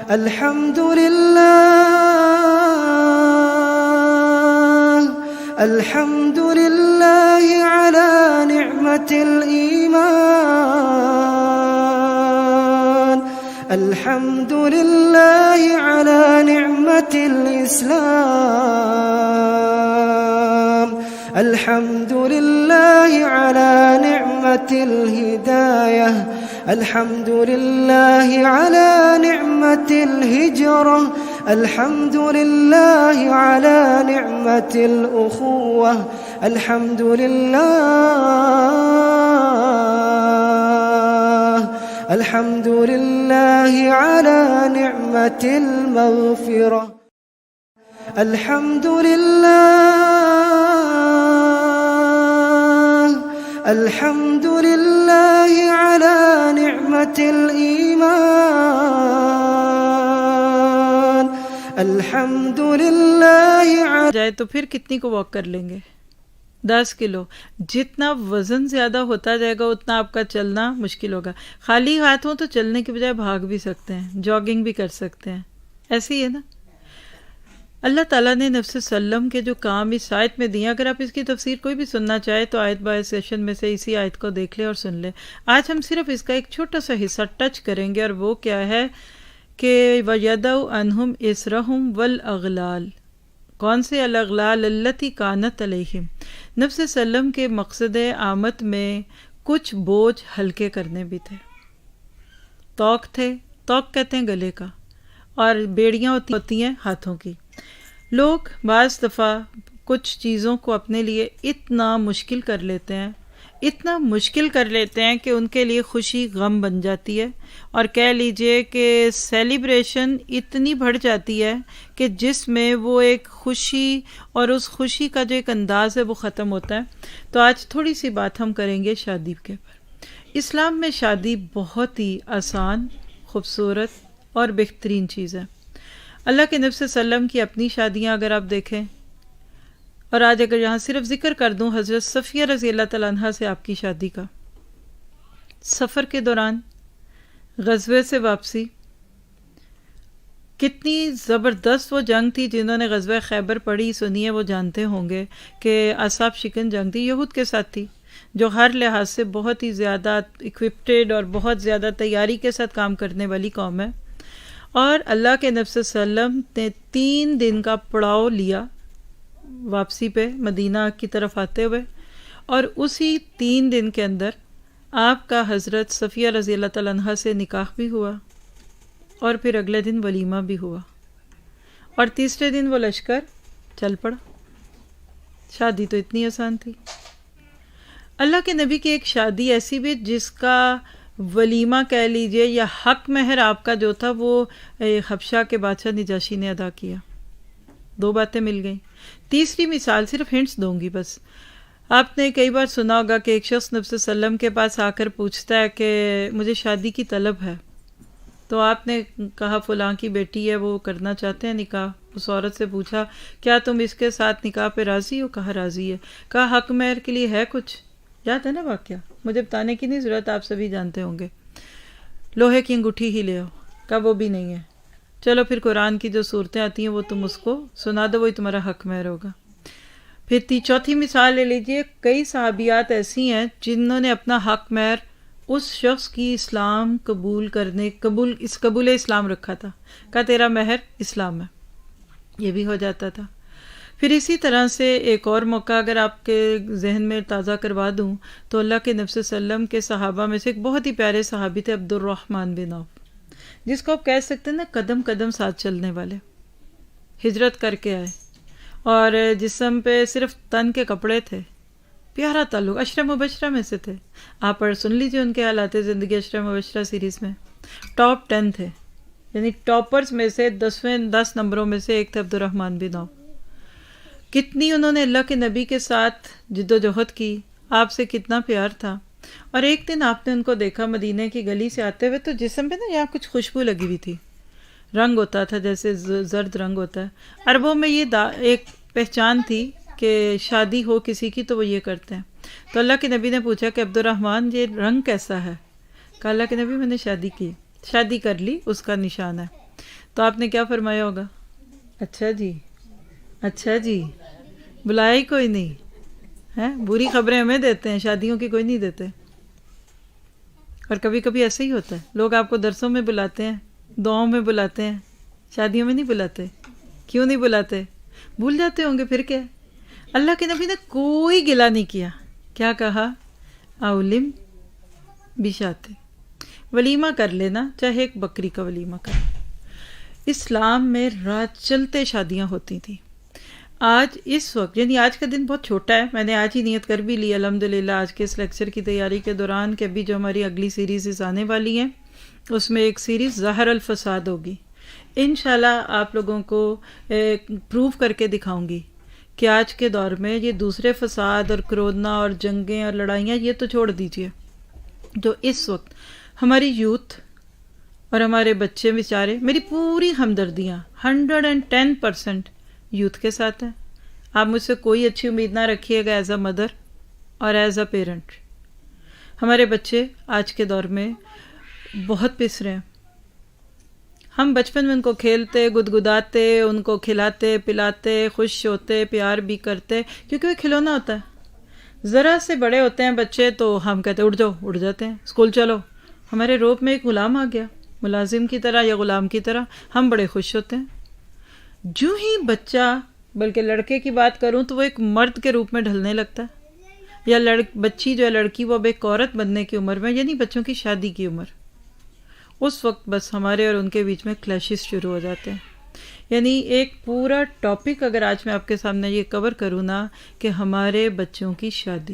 الحمد لله الحمد لله على نعمة الإيمان الحمد لله على نعمة الإسلام الحمد لله على نعمة الهداية الحمد لله على نعمة الهجرة الحمد لله على نعمة الأخوة الحمد لله على نعمة المغفرة الحمد لله على نعمة الإيمان الحمد لله جائے تو پھر کتنی کو واک کر لیں گے؟ 10 کلو. جتنا وزن زیادہ ہوتا جائے گا اتنا آپ کا چلنا مشکل ہوگا. خالی ہاتھ ہوں تو چلنے کے بجائے بھاگ بھی سکتے ہیں، جاگنگ بھی کر سکتے ہیں. ایسے ہی ہے نا. اللہ تعالیٰ نے نبی صلی اللہ علیہ وسلم کے جو کام اس آیت میں دیے، اگر آپ اس کی تفسیر کوئی بھی سننا چاہے تو آیت بائی سیشن میں سے اسی آیت کو دیکھ لیں اور سن لیں. آج ہم صرف اس کا ایک چھوٹا سا حصہ ٹچ کریں گے، اور وہ کیا ہے کہ وَيَدَعُ عَنْهُمْ إِسْرَهُمْ وَالْأَغْلَالَ. کون سے الاغلال التی کانت علیہم. نبی صلی اللہ علیہ وسلم کے مقصد آمد میں کچھ بوجھ ہلکے کرنے بھی تھے. توق تھے، توق کہتے ہیں گلے کا، اور بیڑیاں ہوتی ہیں ہاتھوں کی. لوگ بعض دفعہ کچھ چیزوں کو اپنے لیے اتنا مشکل کر لیتے ہیں کہ ان کے لیے خوشی غم بن جاتی ہے، اور کہہ لیجئے کہ سیلیبریشن اتنی بڑھ جاتی ہے کہ جس میں وہ ایک خوشی اور اس خوشی کا جو ایک انداز ہے وہ ختم ہوتا ہے. تو آج تھوڑی سی بات ہم کریں گے شادی کے اوپر. اسلام میں شادی بہت ہی آسان، خوبصورت اور بہترین چیز ہے. اللہ کے نبی صلی اللہ علیہ وسلم کی اپنی شادیاں اگر آپ دیکھیں، اور آج اگر یہاں صرف ذکر کر دوں حضرت صفیہ رضی اللہ تعالیٰ عنہ سے آپ کی شادی کا، سفر کے دوران غزوے سے واپسی، کتنی زبردست وہ جنگ تھی. جنہوں نے غزوہ خیبر پڑھی سنی ہے وہ جانتے ہوں گے کہ اصحاب شکن جنگ تھی، یہود کے ساتھ تھی، جو ہر لحاظ سے بہت ہی زیادہ اکوپٹیڈ اور بہت زیادہ تیاری کے ساتھ کام کرنے والی قوم ہے. اور اللہ کے نبی صلی اللہ علیہ وسلم نے 3 دن کا پڑاؤ لیا واپسی پہ مدینہ کی طرف آتے ہوئے، اور اسی 3 دن کے اندر آپ کا حضرت صفیہ رضی اللہ تعالیٰ عنہ سے نکاح بھی ہوا، اور پھر اگلے دن ولیمہ بھی ہوا، اور تیسرے دن وہ لشکر چل پڑا. شادی تو اتنی آسان تھی. اللہ کے نبی کی ایک شادی ایسی بھی جس کا ولیمہ کہہ لیجئے یا حق مہر آپ کا جو تھا وہ حبشہ کے بادشاہ نجاشی نے ادا کیا. 2 باتیں مل گئیں. تیسری مثال صرف ہنٹس دوں گی بس. آپ نے کئی بار سنا ہوگا کہ ایک شخص نبی صلی اللہ علیہ وسلم کے پاس آ کر پوچھتا ہے کہ مجھے شادی کی طلب ہے. تو آپ نے کہا فلاں کی بیٹی ہے، وہ کرنا چاہتے ہیں نکاح. اس عورت سے پوچھا کیا تم اس کے ساتھ نکاح پہ راضی ہو؟ کہا راضی ہے. کہا حق مہر کے لیے ہے کچھ؟ یاد ہے نا واقعہ، مجھے بتانے کی نہیں ضرورت، آپ سبھی جانتے ہوں گے. لوہے کی انگوٹھی ہی لے آؤ. کہا وہ بھی نہیں ہے. چلو پھر قرآن کی جو صورتیں آتی ہیں وہ تم اس کو سنا دو، وہی تمہارا حق مہر ہوگا. پھر چوتھی مثال لے لیجئے. کئی صحابیات ایسی ہیں جنہوں نے اپنا حق مہر اس شخص کی اسلام قبول اسلام رکھا تھا. کہا تیرا مہر اسلام ہے. یہ بھی ہو جاتا تھا. پھر اسی طرح سے ایک اور موقع اگر آپ کے ذہن میں تازہ کروا دوں تو اللہ کے نبی صلی اللہ علیہ وسلم کے صحابہ میں سے ایک بہت ہی پیارے صحابی تھے عبد الرحمن بن عوف، جس کو آپ کہہ سکتے ہیں نا قدم قدم ساتھ چلنے والے. ہجرت کر کے آئے اور جسم پہ صرف تن کے کپڑے تھے. پیارا تعلق، عشرہ مبشرہ میں سے تھے. آپ پر سن لیجئے ان کے حالات زندگی عشرہ مبشرہ سیریز میں. ٹاپ 10 تھے، یعنی ٹاپرز میں سے 10 نمبروں میں سے ایک تھے عبد الرحمن بن عوف. کتنی انہوں نے اللہ کے نبی کے ساتھ جد و جہد کی، آپ سے کتنا پیار تھا. اور ایک دن آپ نے ان کو دیکھا مدینہ کی گلی سے آتے ہوئے، تو جسم پہ نا یہاں کچھ خوشبو لگی ہوئی تھی، رنگ ہوتا تھا جیسے زرد رنگ ہوتا ہے. عربوں میں یہ ایک پہچان تھی کہ شادی ہو کسی کی تو وہ یہ کرتے ہیں. تو اللہ کے نبی نے پوچھا کہ عبد الرحمن یہ رنگ کیسا ہے؟ کہا اللہ کے نبی میں نے شادی کی، شادی کر لی، اس کا نشان ہے. تو آپ نے کیا فرمایا ہوگا؟ اچھا جی، اچھا جی، بلایا ہی کوئی نہیں ہے. بری خبریں ہمیں دیتے ہیں، شادیوں کی کوئی نہیں دیتے. اور کبھی کبھی ایسا ہی ہوتا ہے، لوگ آپ کو درسوں میں بلاتے ہیں، دعاؤں میں بلاتے ہیں، شادیوں میں نہیں بلاتے. کیوں نہیں بلاتے؟ بھول جاتے ہوں گے. پھر کیا؟ اللہ کے نبی نے کوئی گلہ نہیں کیا. کیا کہا؟ اولم بشاتے، ولیمہ کر لینا، چاہے ایک بکری کا ولیمہ کر. اسلام میں رات چلتے شادیاں ہوتی تھیں. آج اس وقت، یعنی آج کا دن بہت چھوٹا ہے، میں نے آج ہی نیت کر بھی لی الحمدللہ آج کے اس لیکچر کی تیاری کے دوران کہ ابھی جو ہماری اگلی سیریز آنے والی ہیں اس میں ایک سیریز ظاہر الفساد ہوگی. انشاءاللہ آپ لوگوں کو پروف کر کے دکھاؤں گی کہ آج کے دور میں یہ دوسرے فساد اور کرونا اور جنگیں اور لڑائیاں یہ تو چھوڑ دیجئے، جو اس وقت ہماری یوتھ اور ہمارے بچے بیچارے، میری پوری ہمدردیاں 110% یوتھ کے ساتھ ہیں. آپ مجھ سے کوئی اچھی امید نہ رکھیے گا ایز اے مدر اور ایز اے پیرنٹ. ہمارے بچے آج کے دور میں بہت پس رہے ہیں. ہم بچپن میں ان کو کھیلتے، گدگداتے، ان کو کھلاتے پلاتے، خوش ہوتے، پیار بھی کرتے، کیونکہ وہ کھلونا ہوتا ہے. ذرا سے بڑے ہوتے ہیں بچے تو ہم کہتے ہیں اٹھ جاؤ، اٹھ جاتے ہیں، اسکول چلو. ہمارے روپ میں ایک غلام آ گیا، ملازم کی طرح یا غلام کی طرح. ہم بڑے خوش ہوتے ہیں. جو ہی بچہ، بلکہ لڑکے کی بات کروں تو وہ ایک مرد کے روپ میں ڈھلنے لگتا ہے، یا بچی جو ہے لڑکی، وہ اب ایک عورت بننے کی عمر میں، یعنی بچوں کی شادی کی عمر، اس وقت بس ہمارے اور ان کے بیچ میں کلیشز شروع ہو جاتے ہیں. یعنی ایک پورا ٹاپک اگر آج میں آپ کے سامنے یہ کور کروں نا کہ ہمارے بچوں کی شادی،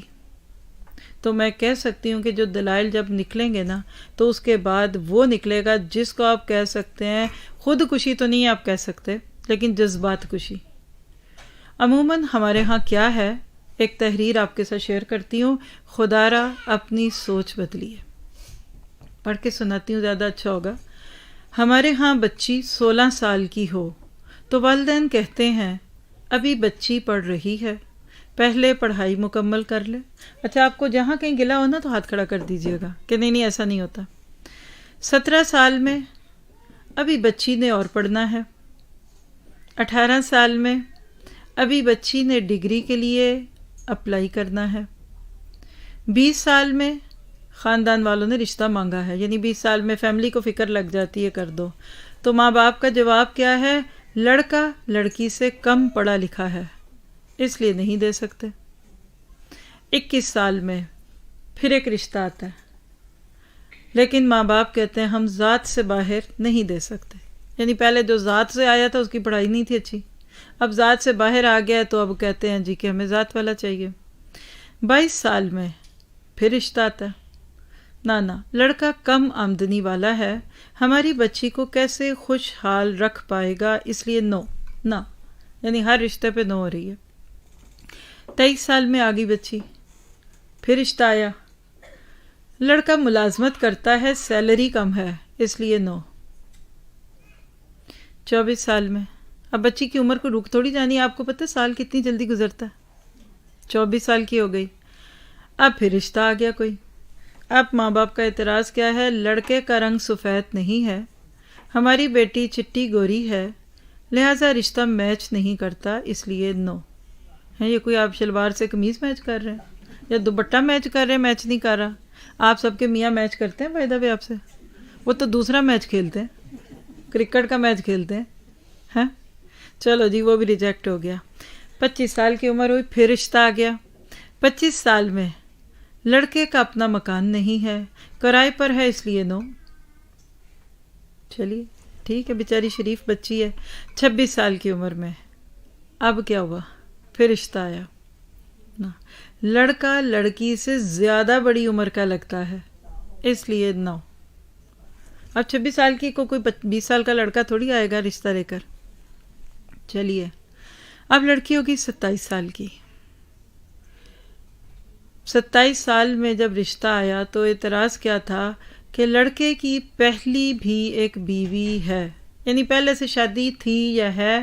تو میں کہہ سکتی ہوں کہ جو دلائل جب نکلیں گے نا تو اس کے بعد وہ نکلے گا جس کو آپ کہہ سکتے ہیں خود کشی تو نہیں آپ کہہ سکتے، لیکن جذبات کشی. عموماً ہمارے ہاں کیا ہے، ایک تحریر آپ کے ساتھ شیئر کرتی ہوں. خدا را اپنی سوچ بدلیے، پڑھ کے سناتی ہوں، زیادہ اچھا ہوگا. ہمارے ہاں بچی 16 سال کی ہو تو والدین کہتے ہیں ابھی بچی پڑھ رہی ہے، پہلے پڑھائی مکمل کر لے. اچھا، آپ کو جہاں کہیں گلا ہو نا تو ہاتھ کھڑا کر دیجئے گا کہ نہیں ایسا نہیں ہوتا. 17 سال میں ابھی بچی نے اور پڑھنا ہے. 18 سال میں ابھی بچی نے ڈگری کے لیے اپلائی کرنا ہے. 20 سال میں خاندان والوں نے رشتہ مانگا ہے، یعنی 20 سال میں فیملی کو فکر لگ جاتی ہے کر دو. تو ماں باپ کا جواب کیا ہے؟ لڑکا لڑکی سے کم پڑھا لکھا ہے اس لیے نہیں دے سکتے. 21 سال میں پھر ایک رشتہ آتا ہے، لیکن ماں باپ کہتے ہیں ہم ذات سے باہر نہیں دے سکتے. یعنی پہلے جو ذات سے آیا تھا اس کی پڑھائی نہیں تھی اچھی، اب ذات سے باہر آ گیا تو اب کہتے ہیں جی کہ ہمیں ذات والا چاہیے. 22 سال میں پھر رشتہ آتا ہے. نانا لڑکا کم آمدنی والا ہے، ہماری بچی کو کیسے خوشحال رکھ پائے گا، اس لیے نو نہ، یعنی ہر رشتے پہ نو ہو رہی ہے. 23 سال میں آگئی بچی، پھر رشتہ آیا، لڑکا ملازمت کرتا ہے، سیلری کم ہے اس لیے نو. 24 سال میں، اب بچی کی عمر کو رک تھوڑی جانی، آپ کو پتہ سال کتنی جلدی گزرتا ہے، 24 سال کی ہو گئی. اب پھر رشتہ آ گیا کوئی. اب ماں باپ کا اعتراض کیا ہے؟ لڑکے کا رنگ سفید نہیں ہے، ہماری بیٹی چٹی گوری ہے، لہٰذا رشتہ میچ نہیں کرتا اس لیے نو. ہے یہ کوئی آپ شلوار سے قمیض میچ کر رہے ہیں یا دوپٹہ میچ کر رہے ہیں؟ میچ نہیں کر رہا. آپ سب کے میاں میچ کرتے ہیں بائی دا وے آپ سے؟ وہ تو دوسرا میچ کھیلتے ہیں، کرکٹ کا میچ کھیلتے ہیں. چلو جی وہ بھی ریجیکٹ ہو گیا. 25 سال کی عمر ہوئی، پھر رشتہ آ گیا. 25 سال میں لڑکے کا اپنا مکان نہیں ہے، کرائے پر ہے اس لیے نو. چلیے ٹھیک ہے، بیچاری شریف بچی ہے. 26 سال کی عمر میں اب کیا ہوا؟ پھر رشتہ آیا نا، لڑکا لڑکی سے زیادہ بڑی عمر کا لگتا ہے اس لیے نو. اب 26 سال کی کو کوئی 20 سال کا لڑکا تھوڑی آئے گا رشتہ لے کر. چلیے اب لڑکی ہوگی 27 سال کی. 27 سال میں جب رشتہ آیا تو اعتراض کیا تھا کہ لڑکے کی پہلی بھی ایک بیوی ہے، یعنی پہلے سے شادی تھی یا ہے،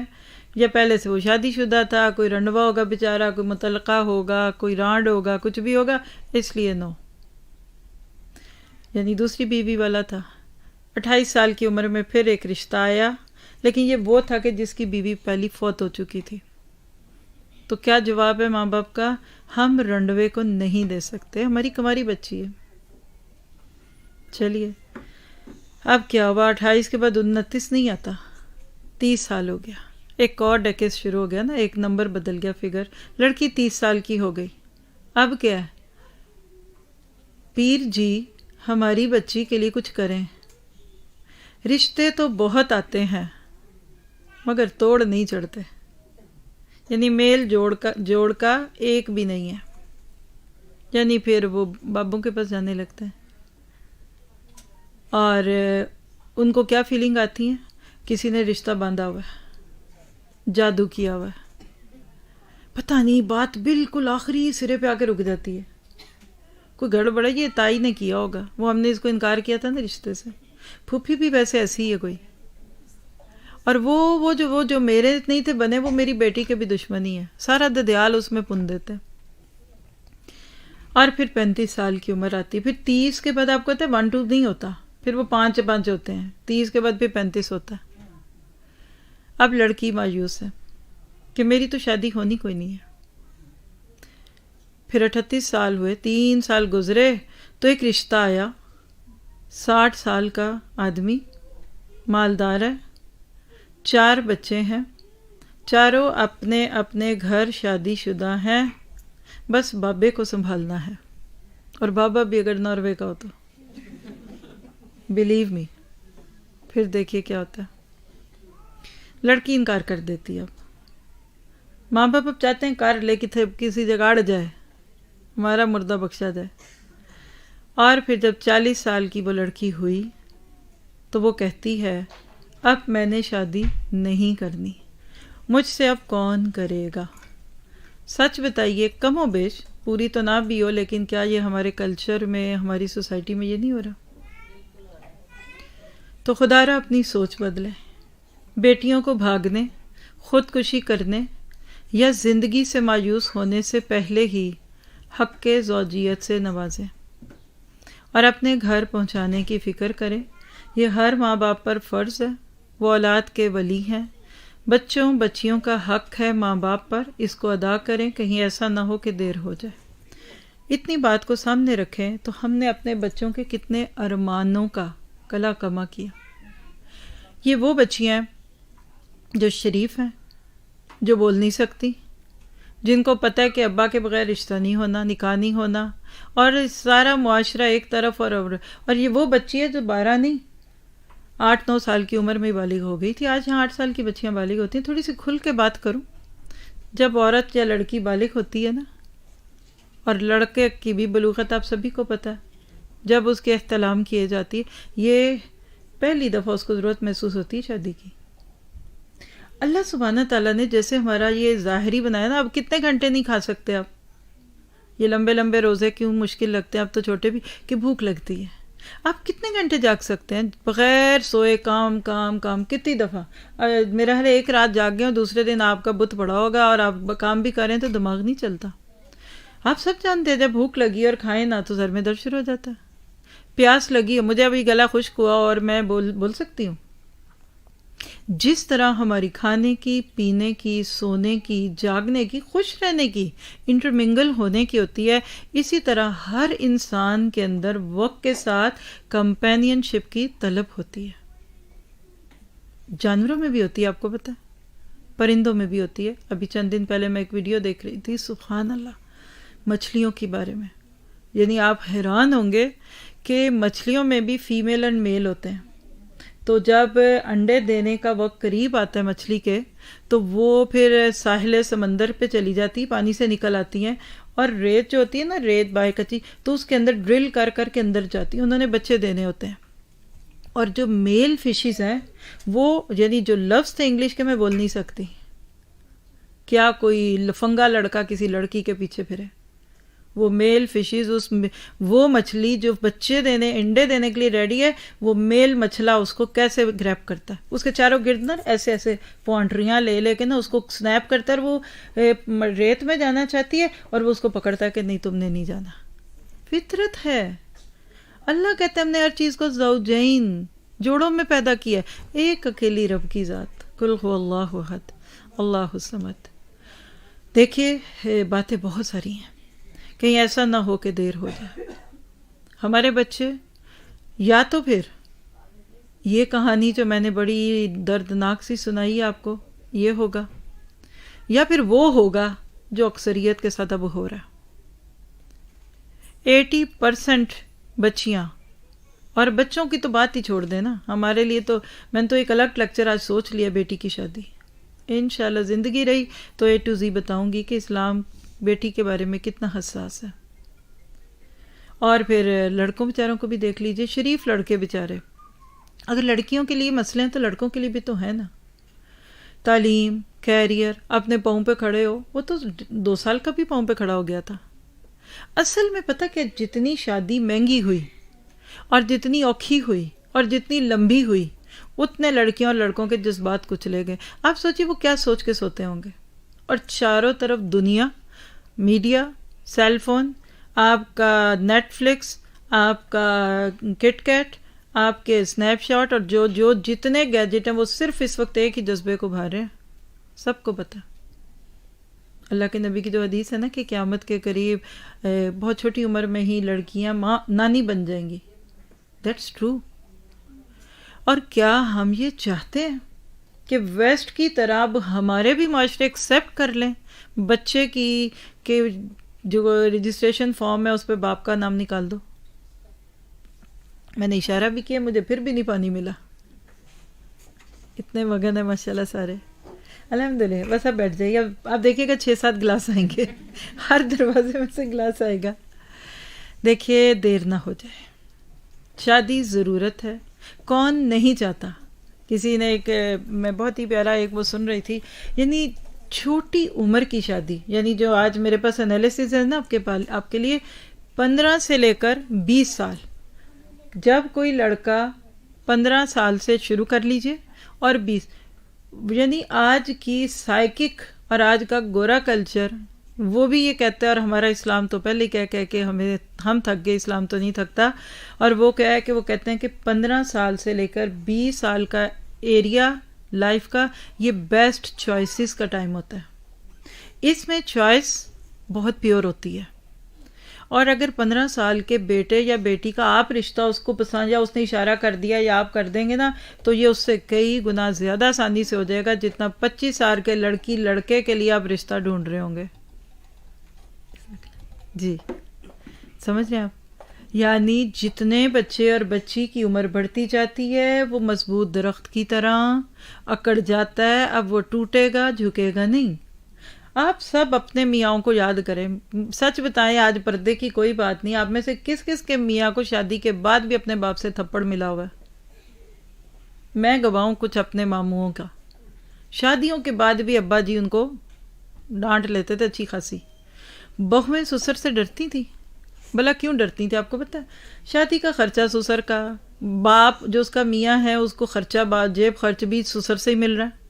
یا پہلے سے وہ شادی شدہ تھا، کوئی رنڈوا ہوگا بیچارہ، کوئی مطلقہ ہوگا، کوئی رانڈ ہوگا، کچھ بھی ہوگا اس لیے نو، یعنی دوسری بیوی والا تھا. 28 سال کی عمر میں پھر ایک رشتہ آیا، لیکن یہ وہ تھا کہ جس کی بیوی پہلی فوت ہو چکی تھی. تو کیا جواب ہے ماں باپ کا؟ ہم رنڈوے کو نہیں دے سکتے، ہماری کماری بچی ہے. چلیے اب کیا ہوا، 28 کے بعد 29 نہیں آتا، 30 سال ہو گیا. ایک اور ڈیکیڈ شروع ہو گیا نا، ایک نمبر بدل گیا فگر. لڑکی 30 سال کی ہو گئی. اب کیا ہے، پیر جی ہماری بچی کے لیے کچھ کریں. رشتے تو بہت آتے ہیں مگر توڑ نہیں چڑھتے، یعنی میل جوڑ کا ایک بھی نہیں ہے. یعنی پھر وہ بابوں کے پاس جانے لگتے ہیں اور ان کو کیا فیلنگ آتی ہے؟ کسی نے رشتہ باندھا ہوا ہے، جادو کیا ہوا ہے، پتہ نہیں بات بالکل آخری سرے پہ آ کے رک جاتی ہے. کوئی گڑبڑ ہے، یہ تائی نے کیا ہوگا، وہ ہم نے اس کو انکار کیا تھا نا رشتے سے. پھوپھی بھی ویسے ایسی ہی ہے کوئی. اور وہ جو میرے نہیں تھے بنے، وہ میری بیٹی کے بھی دشمنی ہے، سارا ددیال اس میں پن دیتے. اور پھر 35 سال کی عمر آتی، پھر 30 کے بعد آپ کو پتہ ہے 1 2 نہیں ہوتا، پھر وہ 5 ہوتے ہیں. 30 کے بعد پھر 35 ہوتا ہے. اب لڑکی مایوس ہے کہ میری تو شادی ہونی کوئی نہیں ہے. پھر 38 سال ہوئے، 3 سال گزرے تو ایک رشتہ آیا. 60 سال کا آدمی، مالدار ہے، 4 بچے ہیں، چاروں اپنے اپنے گھر شادی شدہ ہیں، بس بابے کو سنبھالنا ہے. اور بابا بھی اگر ناروے کا ہو تو بلیو می. پھر دیکھیے کیا ہوتا ہے. لڑکی انکار کر دیتی. اب ماں باپ اب چاہتے ہیں کر لے کسی جگہ اڑ جائے، ہمارا مردہ بخشا جائے. اور پھر جب 40 سال کی وہ لڑکی ہوئی تو وہ کہتی ہے اب میں نے شادی نہیں کرنی، مجھ سے اب کون کرے گا. سچ بتائیے، کم و بیش، پوری تو نہ بھی ہو، لیکن کیا یہ ہمارے کلچر میں، ہماری سوسائٹی میں یہ نہیں ہو رہا؟ تو خدا را اپنی سوچ بدلے. بیٹیوں کو بھاگنے، خودکشی کرنے یا زندگی سے مایوس ہونے سے پہلے ہی حق کے زوجیت سے نوازیں اور اپنے گھر پہنچانے کی فکر کریں. یہ ہر ماں باپ پر فرض ہے، وہ اولاد کے ولی ہیں. بچوں بچیوں کا حق ہے ماں باپ پر، اس کو ادا کریں، کہیں ایسا نہ ہو کہ دیر ہو جائے. اتنی بات کو سامنے رکھیں تو ہم نے اپنے بچوں کے کتنے ارمانوں کا کلا کما کیا. یہ وہ بچیاں جو شریف ہیں، جو بول نہیں سکتی، جن کو پتہ ہے کہ ابا کے بغیر رشتہ نہیں ہونا، نکاح نہیں ہونا، اور سارا معاشرہ ایک طرف. اور یہ وہ بچی ہے جو 12 نہیں 8 9 سال کی عمر میں بالغ ہو گئی تھی. آج یہاں 8 سال کی بچیاں بالغ ہوتی ہیں. تھوڑی سی کھل کے بات کروں. جب عورت یا لڑکی بالغ ہوتی ہے نا، اور لڑکے کی بھی بلوغت آپ سبھی کو پتہ ہے، جب اس کے احتلام کیے جاتی ہے، یہ پہلی دفعہ اس کو ضرورت محسوس ہوتی ہے شادی کی. اللہ سبحانہ تعالیٰ نے جیسے ہمارا یہ ظاہری بنایا نا، اب کتنے گھنٹے نہیں کھا سکتے آپ، یہ لمبے لمبے روزے کیوں مشکل لگتے ہیں، اب تو چھوٹے بھی، کہ بھوک لگتی ہے. آپ کتنے گھنٹے جاگ سکتے ہیں بغیر سوئے؟ کام کام کام. کتنی دفعہ میرا حال ایک رات جاگ گئے اور دوسرے دن آپ کا بت پڑا ہوگا اور آپ کام بھی کریں تو دماغ نہیں چلتا. آپ سب جانتے ہیں جب بھوک لگی اور کھائیں نہ تو سر میں درد شروع ہو جاتا ہے. پیاس لگی، مجھے ابھی گلا خشک ہوا اور میں بول سکتی ہوں. جس طرح ہماری کھانے کی، پینے کی، سونے کی، جاگنے کی، خوش رہنے کی، انٹرمنگل ہونے کی ہوتی ہے، اسی طرح ہر انسان کے اندر وقت کے ساتھ کمپینین شپ کی طلب ہوتی ہے. جانوروں میں بھی ہوتی ہے، آپ کو پتہ ہے، پرندوں میں بھی ہوتی ہے. ابھی چند دن پہلے میں ایک ویڈیو دیکھ رہی تھی، سبحان اللہ، مچھلیوں کے بارے میں. یعنی آپ حیران ہوں گے کہ مچھلیوں میں بھی فیمیل اینڈ میل ہوتے ہیں. تو جب انڈے دینے کا وقت قریب آتا ہے مچھلی کے، تو وہ پھر ساحل سمندر پہ چلی جاتی، پانی سے نکل آتی ہیں، اور ریت جو ہوتی ہے نا، ریت باہر کچی، تو اس کے اندر ڈرل کر کر کے اندر جاتی ہیں. انہوں نے بچے دینے ہوتے ہیں. اور جو میل فشیز ہیں، وہ یعنی جو لفظ تھے انگلش کے میں بول نہیں سکتی، کیا کوئی لفنگا لڑکا کسی لڑکی کے پیچھے پھرے، وہ میل فشیز، وہ مچھلی جو بچے دینے، انڈے دینے کے لیے ریڈی ہے، وہ میل مچھلا اس کو کیسے گریپ کرتا ہے، اس کے چاروں گرد نا ایسے ایسے پوانٹریاں لے لے کے نا اس کو سنیپ کرتا ہے. وہ ریت میں جانا چاہتی ہے اور وہ اس کو پکڑتا ہے کہ نہیں تم نے نہیں جانا. فطرت ہے. اللہ کہتے ہیں ہم نے ہر چیز کو زوجین جوڑوں میں پیدا کیا ہے، ایک اکیلی رب کی ذات، قل هو اللہ احد اللہ الصمد۔ دیکھیے باتیں بہت ساری ہیں، کہیں ایسا نہ ہو کہ دیر ہو جائے۔ ہمارے بچے یا تو پھر یہ کہانی جو میں نے بڑی دردناک سی سنائی آپ کو یہ ہوگا، یا پھر وہ ہوگا جو اکثریت کے ساتھ اب ہو رہا ہے۔ 80% بچیاں، اور بچوں کی تو بات ہی چھوڑ دیں نا، ہمارے لیے تو میں نے تو ایک الگ لیکچر آج سوچ لیا بیٹی کی شادی، انشاءاللہ زندگی رہی تو A to Z بتاؤں گی کہ اسلام بیٹی کے بارے میں کتنا حساس ہے۔ اور پھر لڑکوں بیچاروں کو بھی دیکھ لیجئے، شریف لڑکے بیچارے، اگر لڑکیوں کے لیے مسئلے ہیں تو لڑکوں کے لیے بھی تو ہے نا، تعلیم، کیریئر، اپنے پاؤں پہ کھڑے ہو۔ وہ تو 2 سال کا بھی پاؤں پہ کھڑا ہو گیا تھا۔ اصل میں پتہ کہ جتنی شادی مہنگی ہوئی اور جتنی اوکھی ہوئی اور جتنی لمبی ہوئی، اتنے لڑکیوں اور لڑکوں کے جذبات کچلے گئے۔ آپ سوچیے وہ کیا سوچ کے سوتے ہوں گے، اور چاروں طرف دنیا، میڈیا، سیل فون، آپ کا نیٹ فلکس، آپ کا کٹ کیٹ، آپ کے اسنیپ شاٹ، اور جو جتنے گیجٹ ہیں وہ صرف اس وقت ایک ہی جذبے کو بھار رہے ہیں، سب کو پتہ۔ اللہ کے نبی کی جو حدیث ہے نا کہ قیامت کے قریب بہت چھوٹی عمر میں ہی لڑکیاں نانی بن جائیں گی، دیٹس ٹرو۔ اور کیا ہم یہ چاہتے ہیں کہ ویسٹ کی طرح اب ہمارے بھی معاشرے ایکسیپٹ کر لیں بچے کی کہ جو رجسٹریشن فارم ہے اس پہ باپ کا نام نکال دو؟ میں نے اشارہ بھی کیا، مجھے پھر بھی نہیں پانی ملا، اتنے مگن ہیں ماشاءاللہ سارے، الحمدللہ۔ بس اب بیٹھ جائیے، اب آپ دیکھیے گا 6-7 گلاس آئیں گے، ہر دروازے میں سے گلاس آئے گا۔ دیکھیے دیر نہ ہو جائے، شادی ضرورت ہے، کون نہیں چاہتا۔ کسی نے ایک میں بہت ہی پیارا ایک وہ سن رہی تھی، یعنی چھوٹی عمر کی شادی، یعنی جو آج میرے پاس انالیسز ہے نا آپ کے لیے، 15 سے لے کر 20 سال، جب کوئی لڑکا 15 سال سے شروع کر لیجئے اور 20، یعنی آج کی سائیکک اور آج کا گورا کلچر وہ بھی یہ کہتا ہے، اور ہمارا اسلام تو پہلے کہہ کہ ہم تھک گئے، اسلام تو نہیں تھکتا، اور وہ کیا ہے کہ وہ کہتے ہیں کہ 15 سال سے لے کر 20 سال کا ایریا لائف کا یہ بیسٹ چوائسز کا ٹائم ہوتا ہے۔ اس میں چوائس بہت پیور ہوتی ہے، اور اگر 15 سال کے بیٹے یا بیٹی کا آپ رشتہ اس کو پسند، یا اس نے اشارہ کر دیا یا آپ کر دیں گے نا، تو یہ اس سے کئی گنا زیادہ آسانی سے ہو جائے گا جتنا 25 سال کے لڑکے کے لیے آپ رشتہ ڈھونڈ رہے ہوں گے۔ جی سمجھ رہے ہیں آپ؟ یعنی جتنے بچے اور بچی کی عمر بڑھتی جاتی ہے وہ مضبوط درخت کی طرح اکڑ جاتا ہے، اب وہ ٹوٹے گا، جھکے گا نہیں۔ آپ سب اپنے میاں کو یاد کریں، سچ بتائیں، آج پردے کی کوئی بات نہیں، آپ میں سے کس کس کے میاں کو شادی کے بعد بھی اپنے باپ سے تھپڑ ملا ہوا ہے؟ میں گواہوں کچھ اپنے ماموں کا، شادیوں کے بعد بھی ابا جی ان کو ڈانٹ لیتے تھے اچھی خاصی۔ بہویں سسر سے ڈرتی تھی، بھلا کیوں ڈرتی تھی آپ کو پتہ ہے؟ شادی کا خرچہ سسر کا، باپ جو اس کا میاں ہے اس کو خرچہ جیب خرچ بھی سسر سے ہی مل رہا ہے،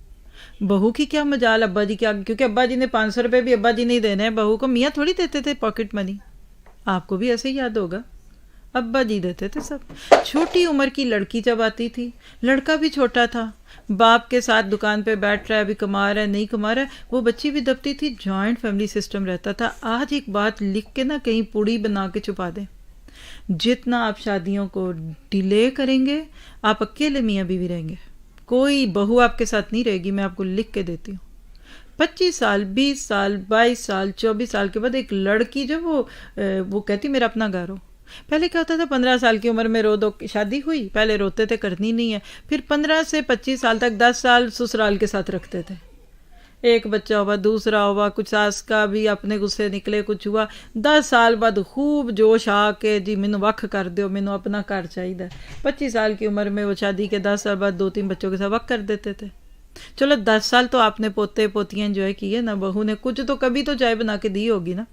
بہو کی کیا مجال ابا جی کیا، کیونکہ ابا جی نے 500 روپے بھی ابا جی نہیں دینے ہیں بہو کو، میاں تھوڑی دیتے تھے پاکٹ منی، آپ کو بھی ایسے ہی یاد ہوگا، ابا جی دیتے تھے سب۔ چھوٹی عمر کی لڑکی جب آتی تھی، لڑکا بھی چھوٹا تھا، باپ کے ساتھ دکان پہ بیٹھ رہا ہے، ابھی کما رہا ہے نہیں کما رہا ہے، وہ بچی بھی دبتی تھی، جوائنٹ فیملی سسٹم رہتا تھا۔ آج ایک بات لکھ کے نہ کہیں پوڑی بنا کے چھپا دیں، جتنا آپ شادیوں کو ڈیلے کریں گے آپ اکیلے میاں بیوی رہیں گے، کوئی بہو آپ کے ساتھ نہیں رہے گی، میں آپ کو لکھ کے دیتی ہوں۔ 25 سال 20 سال 22 سال 24 سال کے بعد ایک لڑکی جب وہ کہتی میرا اپنا گھر ہو، پہلے کیا ہوتا تھا 15 سال کی عمر میں رو دو شادی ہوئی، پہلے روتے تھے کرنی نہیں ہے، پھر 15 سے 25 سال تک 10 سال سسرال کے ساتھ رکھتے تھے، ایک بچہ ہوا دوسرا ہوا، کچھ ساس کا بھی اپنے غصے نکلے، کچھ ہوا، 10 سال بعد خوب جوش آ کے جی مینوں وقت کر دیو، مینوں اپنا گھر چاہیے۔ 25 سال کی عمر میں وہ شادی کے 10 سال بعد 2-3 بچوں کے ساتھ وقت کر دیتے تھے۔ چلو 10 سال تو آپ نے پوتے پوتیاں انجوائے کیے نا، بہو نے کچھ تو کبھی تو چائے بنا کے دی ہوگی نا۔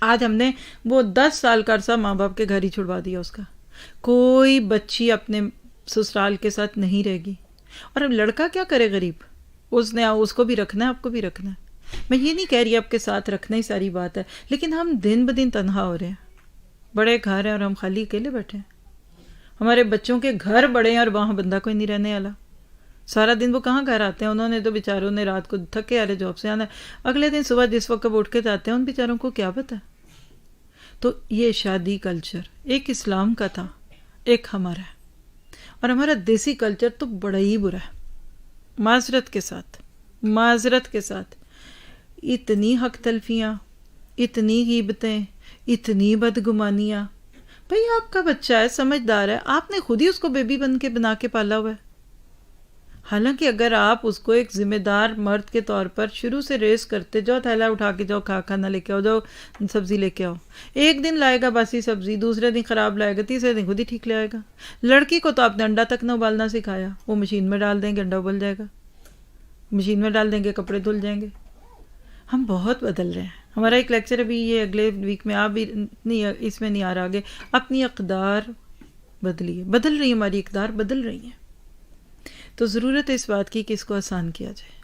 آج ہم نے وہ 10 سال کا عرصہ ماں باپ کے گھر ہی چھڑوا دیا اس کا، کوئی بچی اپنے سسرال کے ساتھ نہیں رہے گی۔ اور اب لڑکا کیا کرے غریب، اس کو بھی رکھنا ہے، آپ کو بھی رکھنا ہے۔ میں یہ نہیں کہہ رہی آپ کے ساتھ رکھنا ہی ساری بات ہے، لیکن ہم دن بدن تنہا ہو رہے ہیں، بڑے گھر ہیں اور ہم خالی اکیلے بیٹھے ہیں۔ ہمارے بچوں کے گھر بڑے ہیں اور وہاں بندہ کوئی نہیں رہنے والا. سارا دن وہ کہاں گھر آتے ہیں؟ انہوں نے تو بیچاروں نے رات کو تھکے آ رہے جاب سے آنا ہے، اگلے دن صبح جس وقت وہ اٹھ کے جاتے ہیں ان بیچاروں کو کیا پتہ. تو یہ شادی کلچر ایک اسلام کا تھا، ایک ہمارا ہے، اور ہمارا دیسی کلچر تو بڑا ہی برا ہے. معذرت کے ساتھ اتنی حق تلفیاں، اتنی غیبتیں، اتنی بدگمانیاں. بھئی آپ کا بچہ ہے، سمجھدار ہے، آپ نے خود ہی اس کو بیبی بنا کے پالا ہوا ہے. حالانکہ اگر آپ اس کو ایک ذمہ دار مرد کے طور پر شروع سے ریس کرتے، جاؤ تھیلا اٹھا کے جاؤ، کھانا لے کے آؤ، جاؤ سبزی لے کے آؤ. ایک دن لائے گا باسی سبزی، دوسرے دن خراب لائے گا، تیسرے دن خود ہی ٹھیک لائے گا. لڑکی کو تو آپ نے انڈا تک نہ ابالنا سکھایا، وہ مشین میں ڈال دیں گے، انڈا ابل جائے گا، مشین میں ڈال دیں گے، کپڑے دھل جائیں گے. ہم بہت بدل رہے ہیں. ہمارا ایک لیکچر ابھی یہ اگلے ویک میں آپ بھی نہیں، اس میں نہیں آ رہا آگے. اپنی اقدار بدلیے، بدل رہی ہیں، ہماری اقدار بدل رہی ہیں. تو ضرورت ہے اس بات کی کہ اس کو آسان کیا جائے.